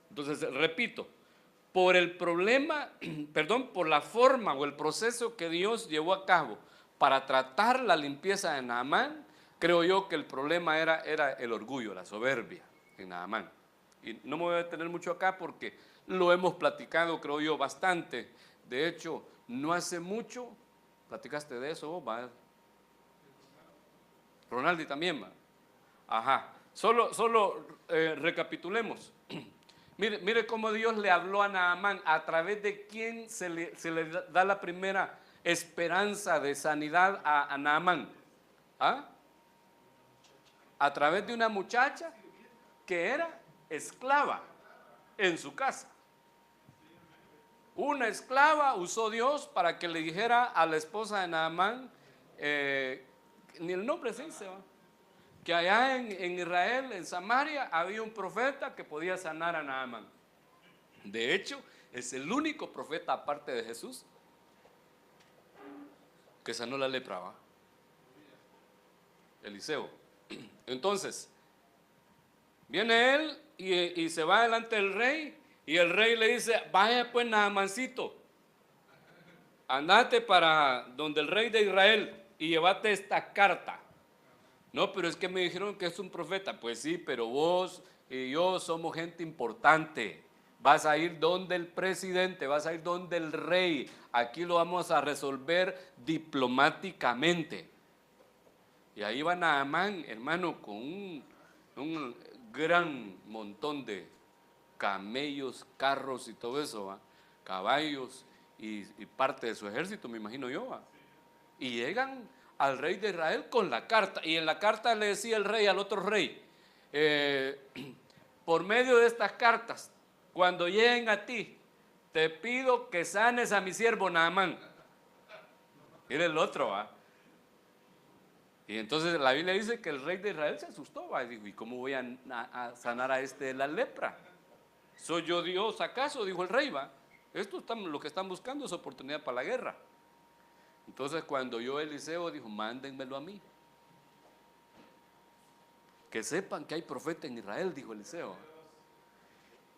Entonces, repito, por el problema, por la forma o el proceso que Dios llevó a cabo para tratar la limpieza de Naamán, creo yo que el problema era el orgullo, la soberbia en Naamán. Y no me voy a detener mucho acá porque lo hemos platicado, creo yo, bastante. De hecho, no hace mucho, platicaste de eso vos, ¿va? Ronaldi también, va. Ajá. Solo recapitulemos. Mire cómo Dios le habló a Naamán, a través de quién se le da la primera esperanza de sanidad a Naamán. ¿Ah? A través de una muchacha que era esclava en su casa. Una esclava usó Dios para que le dijera a la esposa de Naamán, ni el nombre se dice, ¿va?, que allá en Israel, en Samaria, había un profeta que podía sanar a Naamán. De hecho, es el único profeta aparte de Jesús que sanó la lepra, ¿va? Eliseo. Entonces, viene él y se va delante del rey, y el rey le dice: vaya pues, Naamancito, andate para donde el rey de Israel y llévate esta carta. No, pero es que me dijeron que es un profeta. Pues sí, pero vos y yo somos gente importante. Vas a ir donde el presidente, vas a ir donde el rey. Aquí lo vamos a resolver diplomáticamente. Y ahí va Naamán, hermano, con un gran montón de camellos, carros y todo eso, ¿va? Caballos y parte de su ejército, me imagino yo, ¿va? Y llegan al rey de Israel con la carta. Y en la carta le decía el rey al otro rey, por medio de estas cartas, cuando lleguen a ti, te pido que sanes a mi siervo Naamán. Mira el otro, ¿va? Y entonces la Biblia dice que el rey de Israel se asustó, ¿va? Y dijo, ¿y cómo voy a sanar a este de la lepra? ¿Soy yo Dios acaso? Dijo el rey, ¿va? Esto lo que están buscando es oportunidad para la guerra. Entonces cuando oyó Eliseo dijo, mándenmelo a mí. Que sepan que hay profeta en Israel, dijo Eliseo.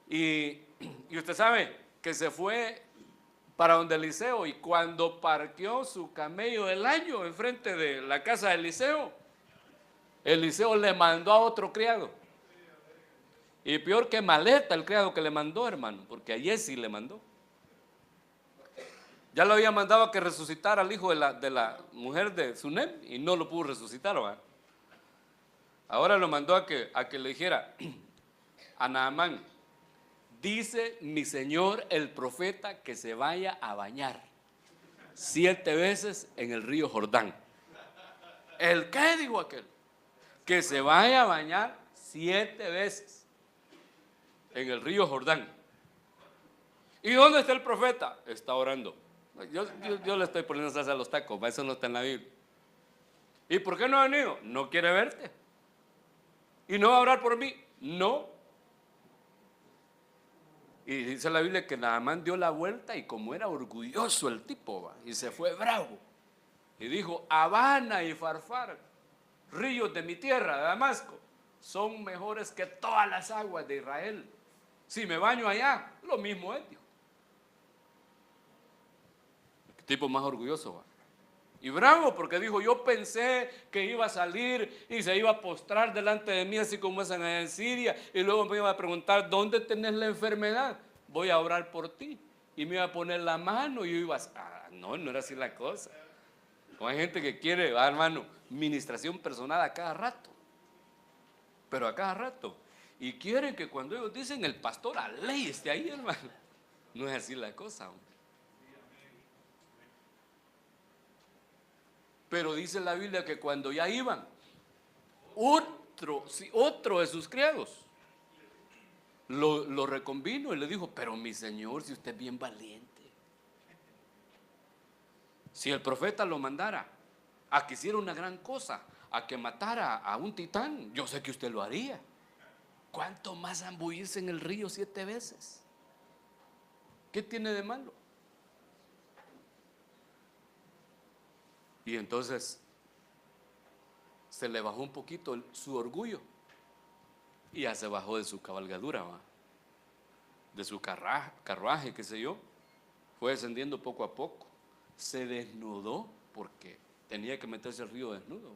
Y usted sabe que se fue para donde Eliseo, y cuando parqueó su camello del año enfrente de la casa de Eliseo, Eliseo le mandó a otro criado. Y peor que maleta el criado que le mandó, hermano, porque a Jesse le mandó. Ya lo había mandado a que resucitara al hijo de la mujer de Sunem y no lo pudo resucitar, ¿va? Ahora lo mandó a que le dijera a Naamán, dice mi señor el profeta que se vaya a bañar 7 veces en el río Jordán. ¿El qué? Dijo aquel. Que se vaya a bañar 7 veces en el río Jordán. ¿Y dónde está el profeta? Está orando. Yo le estoy poniendo salsa a los tacos, eso no está en la Biblia. ¿Y por qué no ha venido? No quiere verte. ¿Y no va a orar por mí? No. Y dice la Biblia que Naamán dio la vuelta y como era orgulloso el tipo, ¿va? Y se fue bravo. Y dijo, Habana y Farfar, ríos de mi tierra, de Damasco, son mejores que todas las aguas de Israel. Si me baño allá, lo mismo es, dijo. El tipo más orgulloso, ¿va? Y bravo porque dijo, yo pensé que iba a salir y se iba a postrar delante de mí así como hacen allá en Siria, y luego me iba a preguntar, ¿dónde tenés la enfermedad? Voy a orar por ti. Y me iba a poner la mano y yo iba a... no era así la cosa. Como hay gente que quiere, hermano, ministración personal a cada rato. Pero a cada rato. Y quieren que cuando ellos dicen el pastor a ley esté ahí, hermano. No es así la cosa, hombre. Pero dice la Biblia que cuando ya iban, otro de sus criados lo reconvino y le dijo, pero mi señor, si usted es bien valiente, si el profeta lo mandara a que hiciera una gran cosa, a que matara a un titán, yo sé que usted lo haría. ¿Cuánto más zambullirse en el río 7 veces? ¿Qué tiene de malo? Y entonces se le bajó un poquito su orgullo y ya se bajó de su cabalgadura, ¿va? De su carruaje, qué sé yo. Fue descendiendo poco a poco. Se desnudó porque tenía que meterse al río desnudo.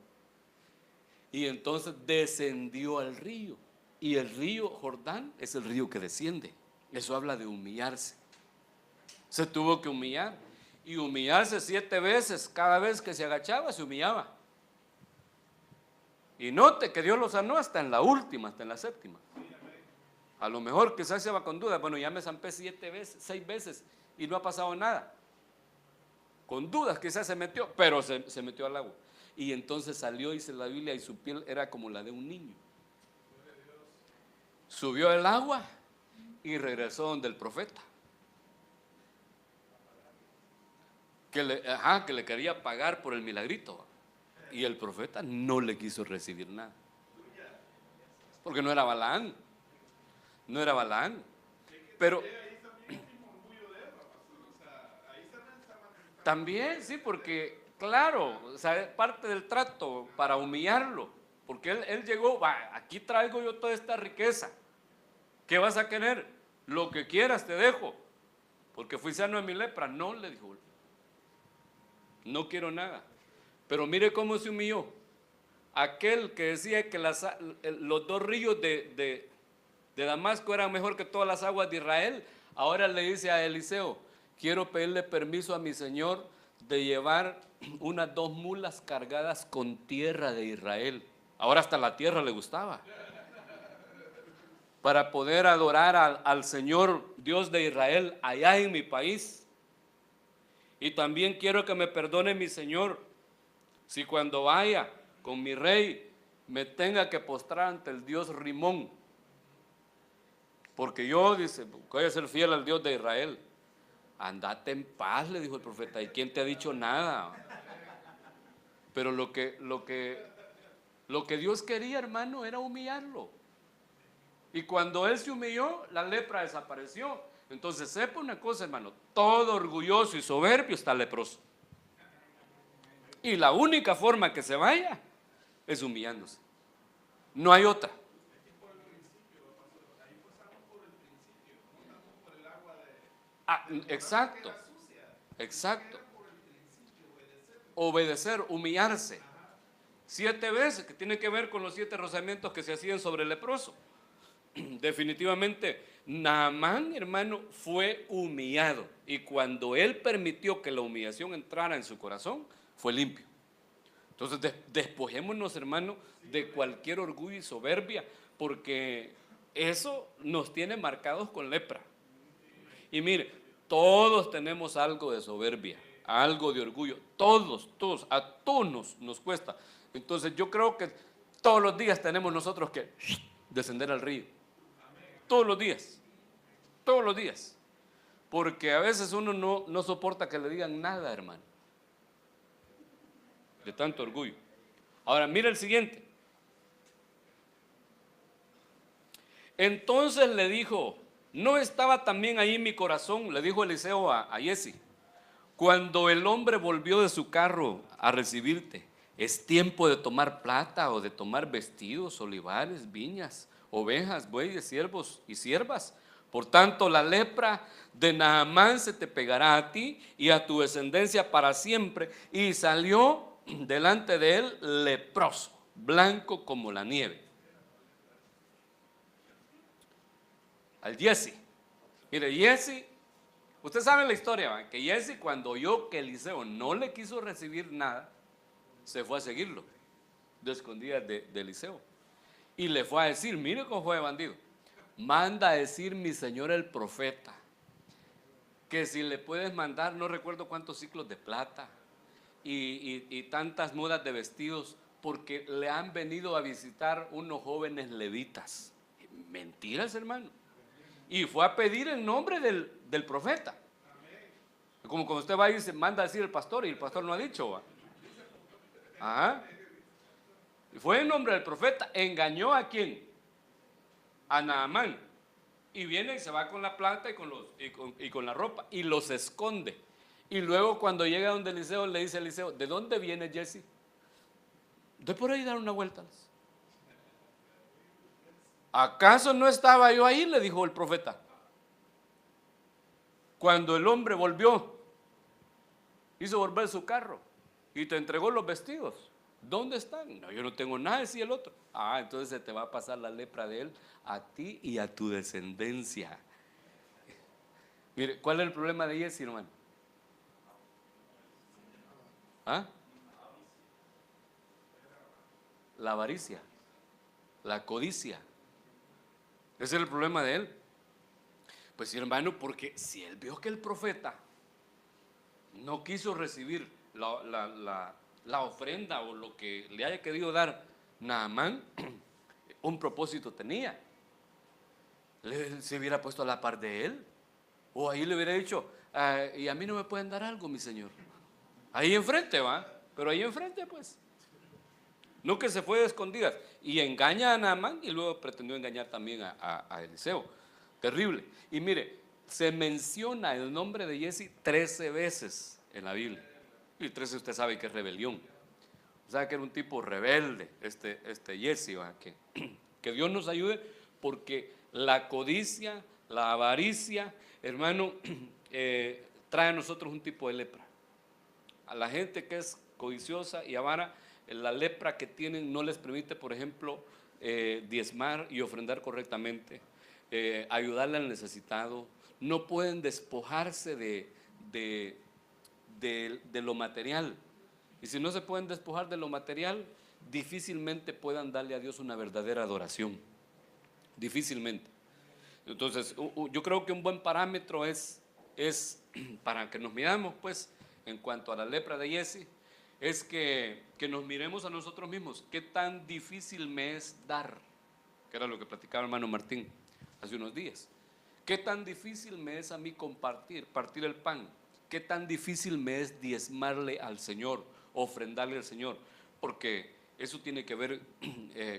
Y entonces descendió al río. Y el río Jordán es el río que desciende. Eso habla de humillarse. Se tuvo que humillar. Y humillarse 7 veces, cada vez que se agachaba se humillaba. Y note que Dios lo sanó hasta en la última, hasta en la 7ª. A lo mejor quizás se va con duda, bueno, ya me zampé 7 veces, 6 veces y no ha pasado nada. Con dudas quizás se metió, pero se metió al agua. Y entonces salió, dice la Biblia, y su piel era como la de un niño. Subió el agua y regresó donde el profeta. Que le quería pagar por el milagrito. Y el profeta no le quiso recibir nada. Porque no era Balaán. No era Balaán. Pero también, sí, porque claro, o sea, es parte del trato para humillarlo. Porque él llegó, aquí traigo yo toda esta riqueza. ¿Qué vas a querer? Lo que quieras te dejo. Porque fui sano de mi lepra. No, le dijo. No quiero nada. Pero mire cómo se humilló. Aquel que decía que los 2 ríos de de Damasco eran mejor que todas las aguas de Israel. Ahora le dice a Eliseo, quiero pedirle permiso a mi señor de llevar unas 2 mulas cargadas con tierra de Israel. Ahora hasta la tierra le gustaba. Para poder adorar al Señor Dios de Israel allá en mi país. Y también quiero que me perdone mi Señor si cuando vaya con mi rey me tenga que postrar ante el Dios Rimón. Porque yo, dice, voy a ser fiel al Dios de Israel. Andate en paz, le dijo el profeta. ¿Y quién te ha dicho nada? Pero lo que Dios quería, hermano, era humillarlo. Y cuando él se humilló, la lepra desapareció. Entonces sepa una cosa, hermano, todo orgulloso y soberbio está leproso. Y la única forma que se vaya es humillándose. No hay otra. Exacto. Exacto. Obedecer, humillarse. 7 veces, que tiene que ver con los 7 rozamientos que se hacían sobre el leproso. Definitivamente, Naamán, hermano, fue humillado. Y cuando él permitió que la humillación entrara en su corazón, fue limpio. Entonces, despojémonos, hermano, de cualquier orgullo y soberbia, porque eso nos tiene marcados con lepra. Y mire, todos tenemos algo de soberbia, algo de orgullo, todos, a todos nos cuesta. Entonces yo creo que todos los días tenemos nosotros que descender al río, todos los días, porque a veces uno no soporta que le digan nada, hermano, de tanto orgullo. Ahora mira el siguiente. Entonces le dijo, ¿no estaba también ahí mi corazón? Le dijo Eliseo a Giezi, cuando el hombre volvió de su carro a recibirte, ¿es tiempo de tomar plata o de tomar vestidos, olivares, viñas, ovejas, bueyes, siervos y siervas? Por tanto, la lepra de Naamán se te pegará a ti y a tu descendencia para siempre. Y salió delante de él leproso, blanco como la nieve. Al Giezi. Mire, Giezi, usted sabe la historia, ¿va? Que Giezi, cuando oyó que Eliseo no le quiso recibir nada, se fue a seguirlo de escondidas de Eliseo y le fue a decir, mire cómo fue de bandido, manda a decir mi señor el profeta que si le puedes mandar no recuerdo cuántos ciclos de plata y tantas mudas de vestidos, porque le han venido a visitar unos jóvenes levitas. Mentiras, hermano. Y fue a pedir el nombre del profeta. Como cuando usted va y se manda a decir el pastor y el pastor no ha dicho, ¿va? Ajá. Fue en nombre del profeta. ¿Engañó a quién? A Naamán. Y viene y se va con la plata y con la ropa y los esconde. Y luego cuando llega donde Eliseo, le dice a Eliseo, ¿de dónde viene Giezi? De por ahí dar una vuelta. ¿Acaso no estaba yo ahí? Le dijo el profeta. Cuando el hombre volvió, hizo volver su carro y te entregó los vestidos. ¿Dónde están? No, yo no tengo nada, decía el otro. Ah, entonces se te va a pasar la lepra de él a ti y a tu descendencia. Mire, ¿cuál es el problema de Giezi, hermano? ¿Ah? La avaricia, la codicia. Ese es el problema de él. Pues sí, hermano, porque si él vio que el profeta no quiso recibir la ofrenda o lo que le haya querido dar Naamán, un propósito tenía. Se hubiera puesto a la par de él, o ahí le hubiera dicho, y a mí no me pueden dar algo, mi señor. Ahí enfrente, va, pero ahí enfrente, pues. No, que se fue de escondidas y engaña a Naamán y luego pretendió engañar también a Eliseo. Terrible. Y mire, se menciona el nombre de Giezi 13 veces en la Biblia. Y 13 usted sabe que es rebelión. O sea que era un tipo rebelde, este Giezi, que Dios nos ayude, porque la codicia, la avaricia, hermano, trae a nosotros un tipo de lepra. A la gente que es codiciosa y avara, la lepra que tienen no les permite, por ejemplo, diezmar y ofrendar correctamente. ayudarle al necesitado, no pueden despojarse de lo material. Y si no se pueden despojar de lo material, difícilmente puedan darle a Dios una verdadera adoración. Difícilmente. Entonces, yo creo que un buen parámetro es para que nos miramos, pues, en cuanto a la lepra de Jesse, es que nos miremos a nosotros mismos. ¿Qué tan difícil me es dar? Que era lo que platicaba el hermano Martín hace unos días. ¿Qué tan difícil me es a mí partir el pan? ¿Qué tan difícil me es diezmarle al Señor, ofrendarle al Señor? Porque eso tiene que ver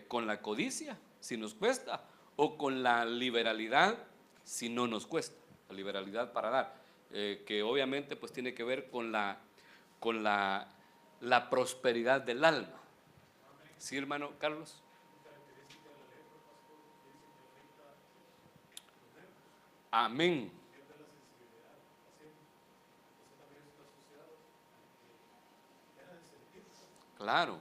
con la codicia, si nos cuesta, o con la liberalidad, si no nos cuesta. La liberalidad para dar, que obviamente pues tiene que ver con la prosperidad del alma. ¿Sí, hermano Carlos? Amén. Claro.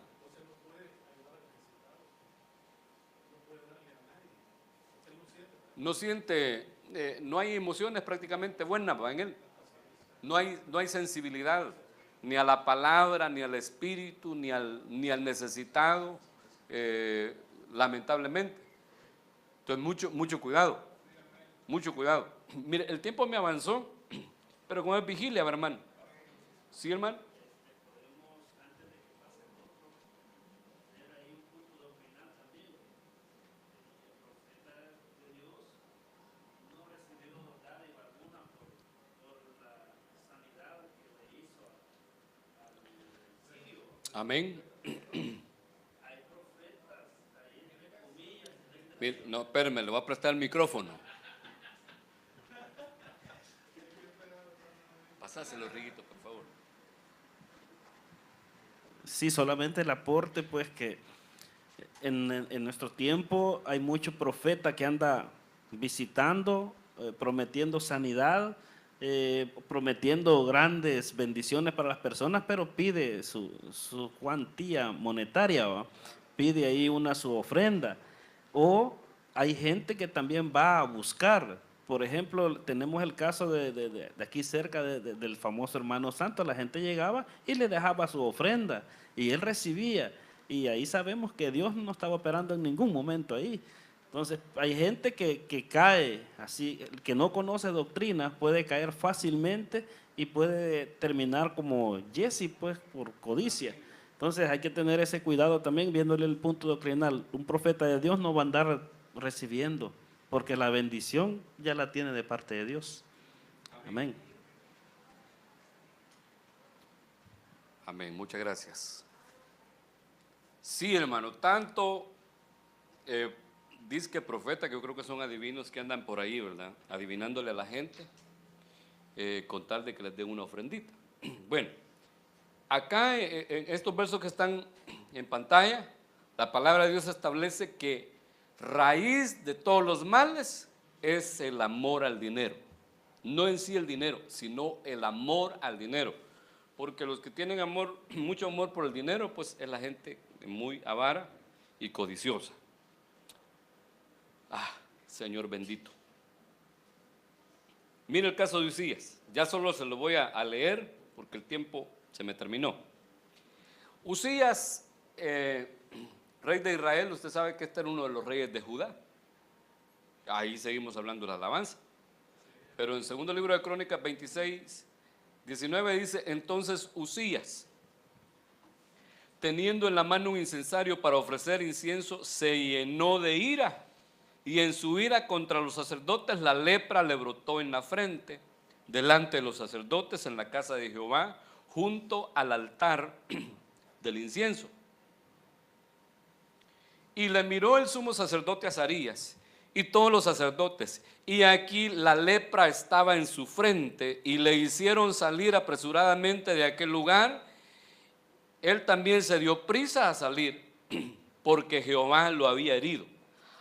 No siente, no hay emociones prácticamente buenas en él. No hay sensibilidad ni a la palabra, ni al espíritu, ni al necesitado, lamentablemente. Entonces, mucho cuidado, mucho cuidado. Mire, el tiempo me avanzó, pero como es vigilia, hermano. ¿Sí, hermano? Amén. Mire, no, espérame, le voy a prestar el micrófono. Pasáselo, Riguito, por favor. Sí, solamente el aporte, pues que en nuestro tiempo hay mucho profeta que anda visitando, prometiendo sanidad, prometiendo grandes bendiciones para las personas, pero pide su cuantía monetaria, ¿va? Pide ahí su ofrenda. O hay gente que también va a buscar. Por ejemplo, tenemos el caso de aquí cerca del famoso hermano Santo. La gente llegaba y le dejaba su ofrenda y él recibía. Y ahí sabemos que Dios no estaba operando en ningún momento ahí. Entonces, hay gente que cae así, el que no conoce doctrina puede caer fácilmente y puede terminar como Jesse, pues, por codicia. Entonces, hay que tener ese cuidado también, viéndole el punto doctrinal. Un profeta de Dios no va a andar recibiendo, porque la bendición ya la tiene de parte de Dios. Amén. Amén, muchas gracias. Sí, hermano, tanto disque profeta, que yo creo que son adivinos que andan por ahí, ¿verdad? Adivinándole a la gente, con tal de que les den una ofrendita. Bueno, acá en estos versos que están en pantalla, la palabra de Dios establece que raíz de todos los males es el amor al dinero. No en sí el dinero, sino el amor al dinero. Porque los que tienen amor, mucho amor por el dinero, pues es la gente muy avara y codiciosa. Señor bendito. Mira el caso de Usías. Ya solo se lo voy a leer porque el tiempo se me terminó. Usías, rey de Israel, usted sabe que este era uno de los reyes de Judá. Ahí seguimos hablando de la alabanza. Pero en segundo libro de Crónicas 26, 19 dice: entonces Usías, teniendo en la mano un incensario para ofrecer incienso, se llenó de ira, y en su ira contra los sacerdotes la lepra le brotó en la frente, delante de los sacerdotes en la casa de Jehová, junto al altar del incienso. Y le miró el sumo sacerdote Azarías y todos los sacerdotes, y aquí la lepra estaba en su frente, y le hicieron salir apresuradamente de aquel lugar. Él también se dio prisa a salir, porque Jehová lo había herido.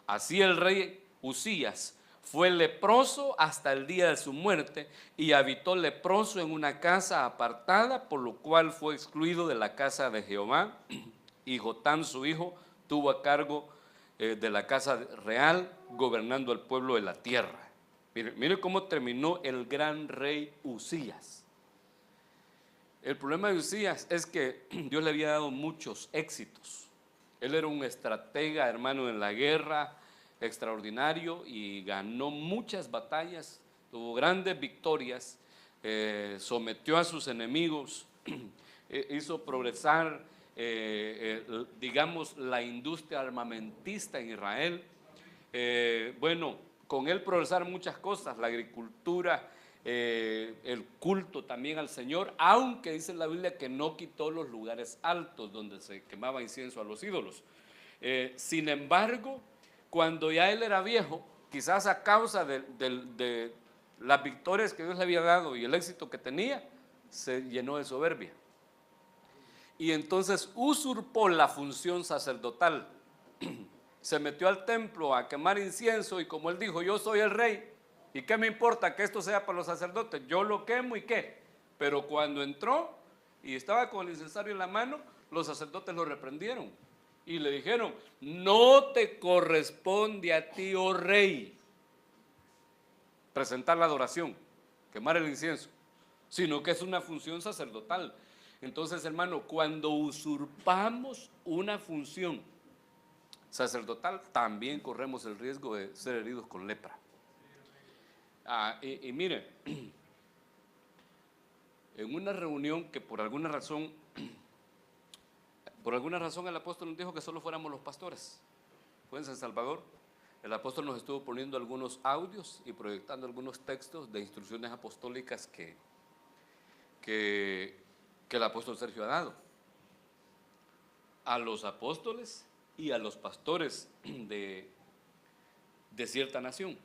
Así el rey Usías fue leproso hasta el día de su muerte, y habitó leproso en una casa apartada, por lo cual fue excluido de la casa de Jehová. Y Jotam su hijo tuvo a cargo de la casa real, gobernando al pueblo de la tierra. Mire cómo terminó el gran rey Usías. El problema de Usías es que Dios le había dado muchos éxitos. Él era un estratega, hermano, en la guerra, extraordinario, y ganó muchas batallas, tuvo grandes victorias, sometió a sus enemigos, hizo progresar, digamos, la industria armamentista en Israel. Bueno, con él progresaron muchas cosas, la agricultura, el culto también al Señor, aunque dice la Biblia que no quitó los lugares altos donde se quemaba incienso a los ídolos. Sin embargo, cuando ya él era viejo, quizás a causa de las victorias que Dios le había dado y el éxito que tenía, se llenó de soberbia. Y entonces usurpó la función sacerdotal. Se metió al templo a quemar incienso y como él dijo, yo soy el rey, ¿y qué me importa que esto sea para los sacerdotes? Yo lo quemo y qué. Pero cuando entró y estaba con el incensario en la mano, los sacerdotes lo reprendieron y le dijeron, no te corresponde a ti, oh rey, presentar la adoración, quemar el incienso, sino que es una función sacerdotal. Entonces, hermano, cuando usurpamos una función sacerdotal, también corremos el riesgo de ser heridos con lepra. Y mire, en una reunión que por alguna razón el apóstol nos dijo que solo fuéramos los pastores. Fue en San Salvador. El apóstol nos estuvo poniendo algunos audios y proyectando algunos textos de instrucciones apostólicas que el apóstol Sergio ha dado a los apóstoles y a los pastores de cierta nación.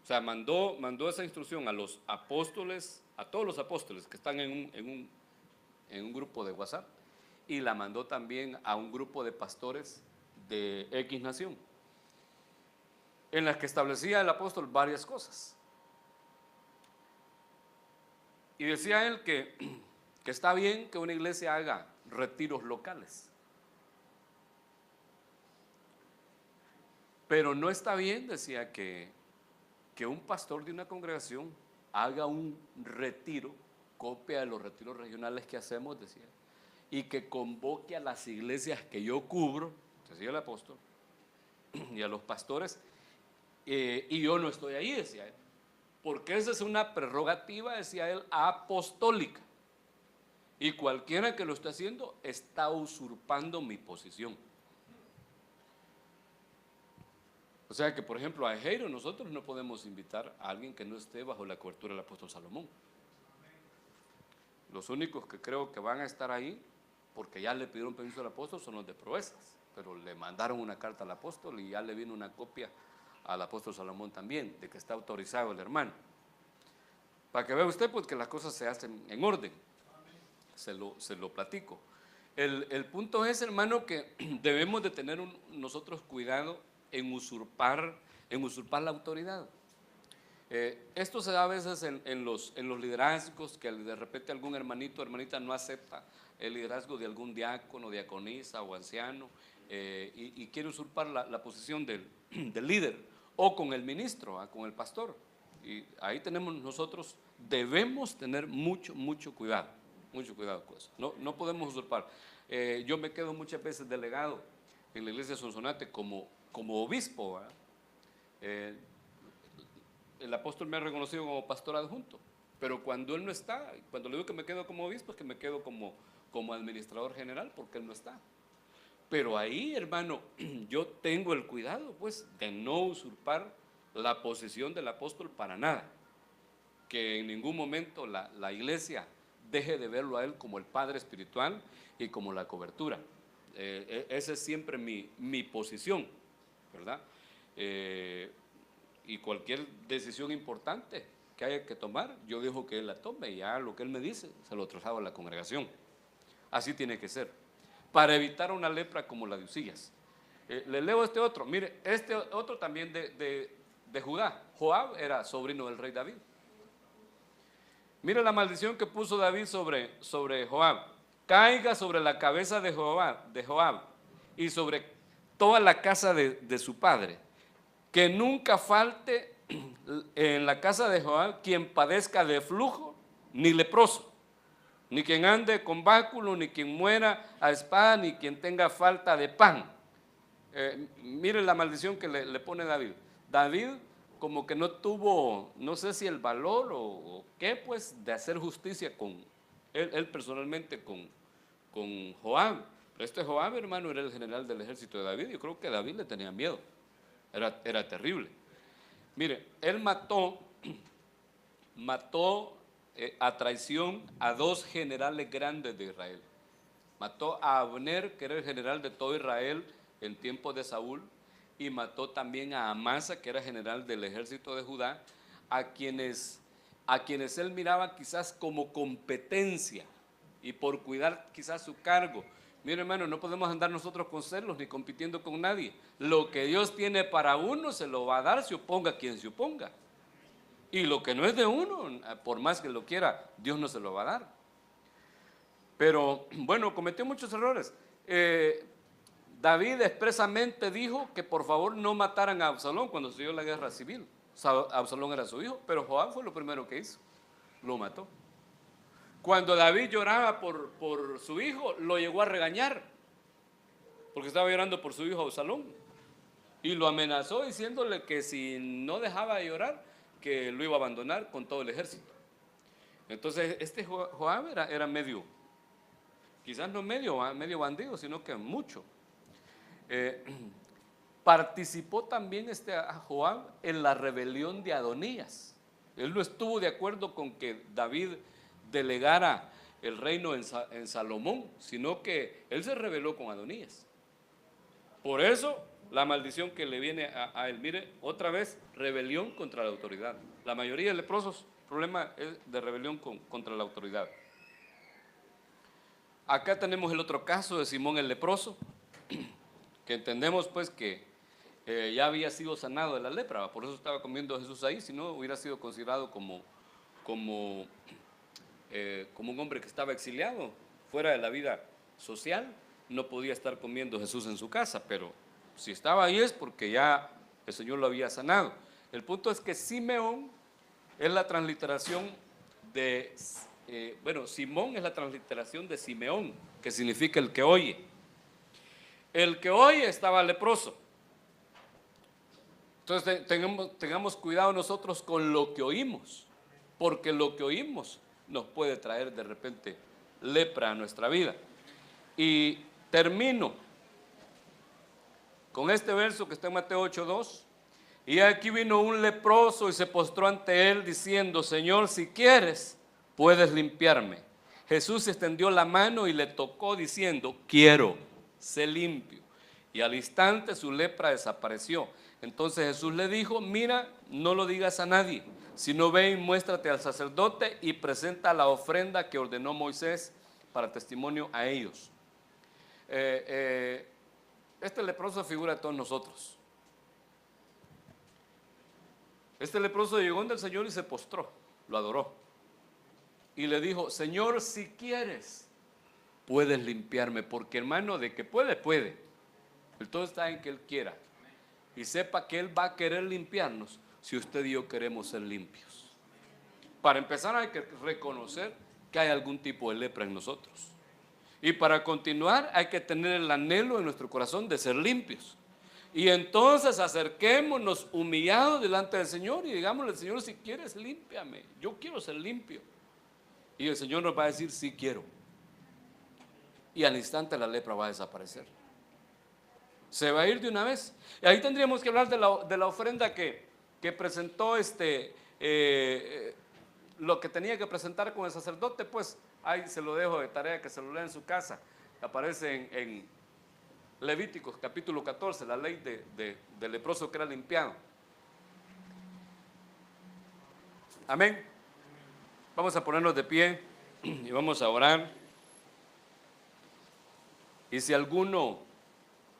O sea, mandó esa instrucción a los apóstoles, a todos los apóstoles que están en un grupo de WhatsApp, y la mandó también a un grupo de pastores de X nación, en las que establecía el apóstol varias cosas. Y decía él que está bien que una iglesia haga retiros locales, pero no está bien, decía, que un pastor de una congregación haga un retiro, copia de los retiros regionales que hacemos, decía, y que convoque a las iglesias que yo cubro, decía el apóstol, y a los pastores, y yo no estoy ahí, decía él, porque esa es una prerrogativa, decía él, apostólica, y cualquiera que lo esté haciendo está usurpando mi posición. O sea que, por ejemplo, a Ejeiro nosotros no podemos invitar a alguien que no esté bajo la cobertura del apóstol Salomón. Los únicos que creo que van a estar ahí, porque ya le pidieron permiso al apóstol, son los de Proezas, pero le mandaron una carta al apóstol y ya le vino una copia al apóstol Salomón también, de que está autorizado el hermano. Para que vea usted, pues, que las cosas se hacen en orden. Se lo platico. El punto es, hermano, que debemos de tener nosotros cuidado en usurpar la autoridad. Esto se da a veces en los liderazgos, que de repente algún hermanito o hermanita no acepta el liderazgo de algún diácono, diaconisa o anciano, y quiere usurpar la posición del líder, o con el ministro, con el pastor. Y ahí nosotros debemos tener mucho cuidado con eso. No podemos usurpar. Yo me quedo muchas veces delegado en la iglesia de Sonsonate como obispo, el apóstol me ha reconocido como pastor adjunto, pero cuando él no está, cuando le digo que me quedo como obispo, es que me quedo como administrador general, porque él no está. Pero ahí, hermano, yo tengo el cuidado, pues, de no usurpar la posición del apóstol para nada, que en ningún momento la iglesia deje de verlo a él como el padre espiritual y como la cobertura. Esa es siempre mi posición, ¿verdad? Y cualquier decisión importante que haya que tomar, yo dejo que él la tome, y ya lo que él me dice se lo traslado a la congregación. Así tiene que ser, para evitar una lepra como la de Usías. Le leo este otro. Mire, este otro también de Judá. Joab era sobrino del rey David. Mire la maldición que puso David sobre Joab. Caiga sobre la cabeza de Joab y sobre toda la casa de su padre, que nunca falte en la casa de Joab quien padezca de flujo, ni leproso, ni quien ande con báculo, ni quien muera a espada, ni quien tenga falta de pan. Miren la maldición que le pone David. David como que no tuvo, no sé si el valor o qué, pues, de hacer justicia con él personalmente con Joab. Pero este Joab, hermano, era el general del ejército de David. Yo creo que David le tenía miedo. Era terrible. Mire, él mató a traición a 2 generales grandes de Israel. Mató a Abner, que era el general de todo Israel en tiempos de Saúl, y mató también a Amasa, que era general del ejército de Judá, a quienes él miraba quizás como competencia y por cuidar quizás su cargo. Mire, hermano, no podemos andar nosotros con celos ni compitiendo con nadie. Lo que Dios tiene para uno se lo va a dar, se oponga quien se oponga. Y lo que no es de uno, por más que lo quiera, Dios no se lo va a dar. Pero bueno, cometió muchos errores. David expresamente dijo que por favor no mataran a Absalón cuando se dio la guerra civil. Absalón era su hijo, pero Joab fue lo primero que hizo, lo mató. Cuando David lloraba por su hijo, lo llegó a regañar, porque estaba llorando por su hijo Absalón, y lo amenazó diciéndole que si no dejaba de llorar, que lo iba a abandonar con todo el ejército. Entonces este Joab era medio, quizás no medio bandido, sino que mucho. Participó también Joab en la rebelión de Adonías. Él no estuvo de acuerdo con que David delegara el reino en Salomón, sino que él se rebeló con Adonías. Por eso la maldición que le viene a él. Mire, otra vez, rebelión contra la autoridad. La mayoría de leprosos, el problema es de rebelión contra la autoridad. Acá tenemos el otro caso de Simón el leproso, que entendemos pues que ya había sido sanado de la lepra, por eso estaba comiendo Jesús ahí, si no hubiera sido considerado como un hombre que estaba exiliado, fuera de la vida social, no podía estar comiendo Jesús en su casa, pero si estaba ahí es porque ya el Señor lo había sanado. El punto es que Simeón es la transliteración de, Simón es la transliteración de Simeón, que significa el que oye. El que oye estaba leproso. Entonces tengamos cuidado nosotros con lo que oímos, porque lo que oímos nos puede traer de repente lepra a nuestra vida. Y termino con este verso que está en Mateo 8:2. Y aquí vino un leproso y se postró ante él diciendo: Señor, si quieres, puedes limpiarme. Jesús extendió la mano y le tocó diciendo: quiero, sé limpio. Y al instante su lepra desapareció. Entonces Jesús le dijo: mira, no lo digas a nadie, sino ve y muéstrate al sacerdote y presenta la ofrenda que ordenó Moisés para testimonio a ellos. Este leproso figura de todos nosotros. Este leproso llegó donde el Señor y se postró, lo adoró. Y le dijo: Señor, si quieres, puedes limpiarme, porque hermano, de que puede. El todo está en que Él quiera. Y sepa que Él va a querer limpiarnos si usted y yo queremos ser limpios. Para empezar hay que reconocer que hay algún tipo de lepra en nosotros. Y para continuar hay que tener el anhelo en nuestro corazón de ser limpios. Y entonces acerquémonos humillados delante del Señor y digámosle al Señor: si quieres, límpiame, yo quiero ser limpio. Y el Señor nos va a decir: sí quiero. Y al instante la lepra va a desaparecer. Se va a ir de una vez. Y ahí tendríamos que hablar de la ofrenda que presentó lo que tenía que presentar con el sacerdote. Pues ahí se lo dejo de tarea, que se lo lea en su casa. Aparece en Levíticos capítulo 14, la ley del leproso que era limpiado. Amén. Vamos a ponernos de pie y vamos a orar. Y si alguno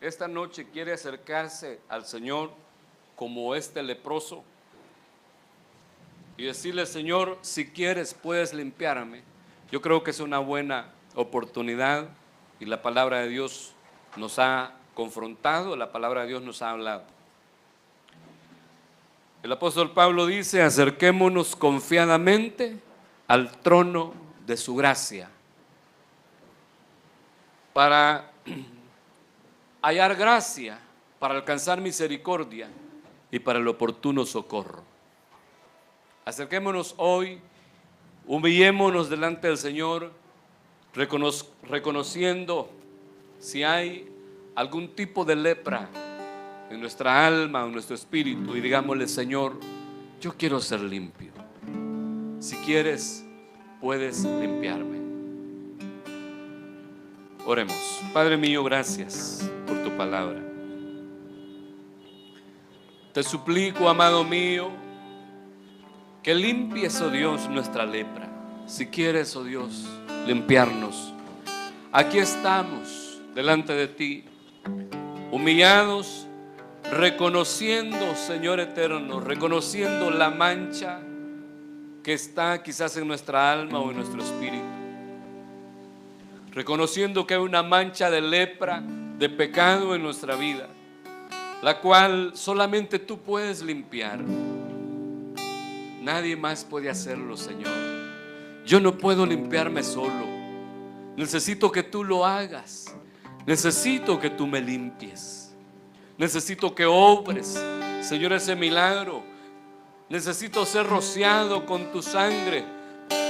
esta noche quiere acercarse al Señor como este leproso y decirle: Señor, si quieres, puedes limpiarme, yo creo que es una buena oportunidad, y la palabra de Dios nos ha confrontado, la palabra de Dios nos ha hablado. El apóstol Pablo dice: acerquémonos confiadamente al trono de su gracia para hallar gracia, para alcanzar misericordia y para el oportuno socorro. Acerquémonos hoy, humillémonos delante del Señor, reconociendo si hay algún tipo de lepra en nuestra alma o en nuestro espíritu, y digámosle: Señor, yo quiero ser limpio. Si quieres, puedes limpiarme. Oremos. Padre mío, gracias por tu palabra. Te suplico, amado mío, que limpies, oh Dios, nuestra lepra. Si quieres, oh Dios, limpiarnos, aquí estamos delante de ti, humillados, reconociendo, Señor eterno, reconociendo la mancha que está quizás en nuestra alma o en nuestro espíritu, reconociendo que hay una mancha de lepra, de pecado en nuestra vida, la cual solamente tú puedes limpiar. Nadie más puede hacerlo, Señor. Yo no puedo limpiarme solo. Necesito que tú lo hagas. Necesito que tú me limpies. Necesito que obres, Señor, ese milagro. Necesito ser rociado con tu sangre,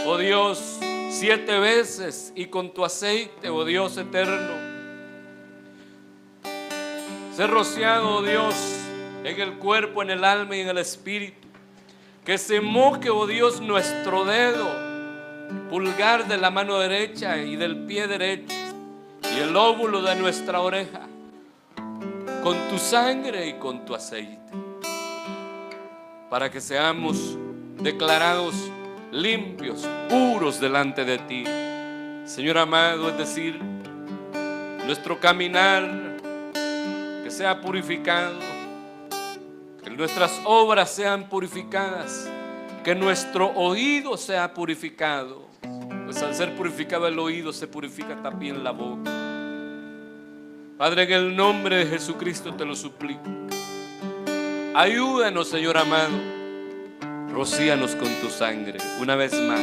oh Dios, 7 veces, y con tu aceite, oh Dios eterno. Ser rociado, oh Dios, en el cuerpo, en el alma y en el espíritu. Que se moje, oh Dios, nuestro dedo pulgar de la mano derecha y del pie derecho y el óvulo de nuestra oreja con tu sangre y con tu aceite, para que seamos declarados limpios, puros delante de ti, Señor amado. Es decir, nuestro caminar que sea purificado, que nuestras obras sean purificadas, que nuestro oído sea purificado, pues al ser purificado el oído se purifica también la boca. Padre, en el nombre de Jesucristo te lo suplico. Ayúdanos, Señor amado. Rocíanos con tu sangre una vez más.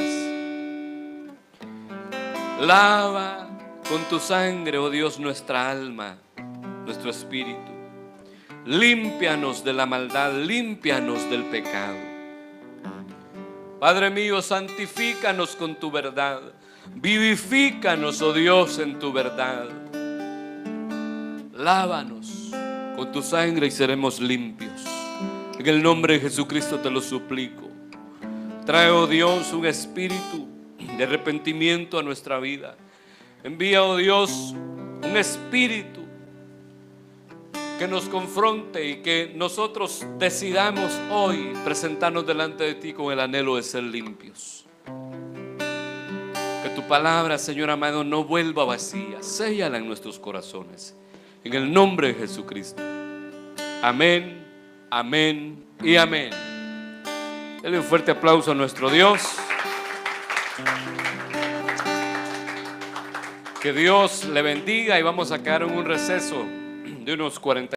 Lava con tu sangre, oh Dios, nuestra alma, nuestro espíritu. Límpianos de la maldad, límpianos del pecado. Padre mío, santifícanos con tu verdad. Vivifícanos, oh Dios, en tu verdad. Lávanos con tu sangre y seremos limpios. En el nombre de Jesucristo te lo suplico. Trae, oh Dios, un espíritu de arrepentimiento a nuestra vida. Envía, oh Dios, un espíritu que nos confronte y que nosotros decidamos hoy presentarnos delante de ti con el anhelo de ser limpios. Que tu palabra, Señor amado, no vuelva vacía. Séllala en nuestros corazones. En el nombre de Jesucristo. Amén, amén y amén. Denle un fuerte aplauso a nuestro Dios. Que Dios le bendiga, y vamos a quedar en un receso de unos 40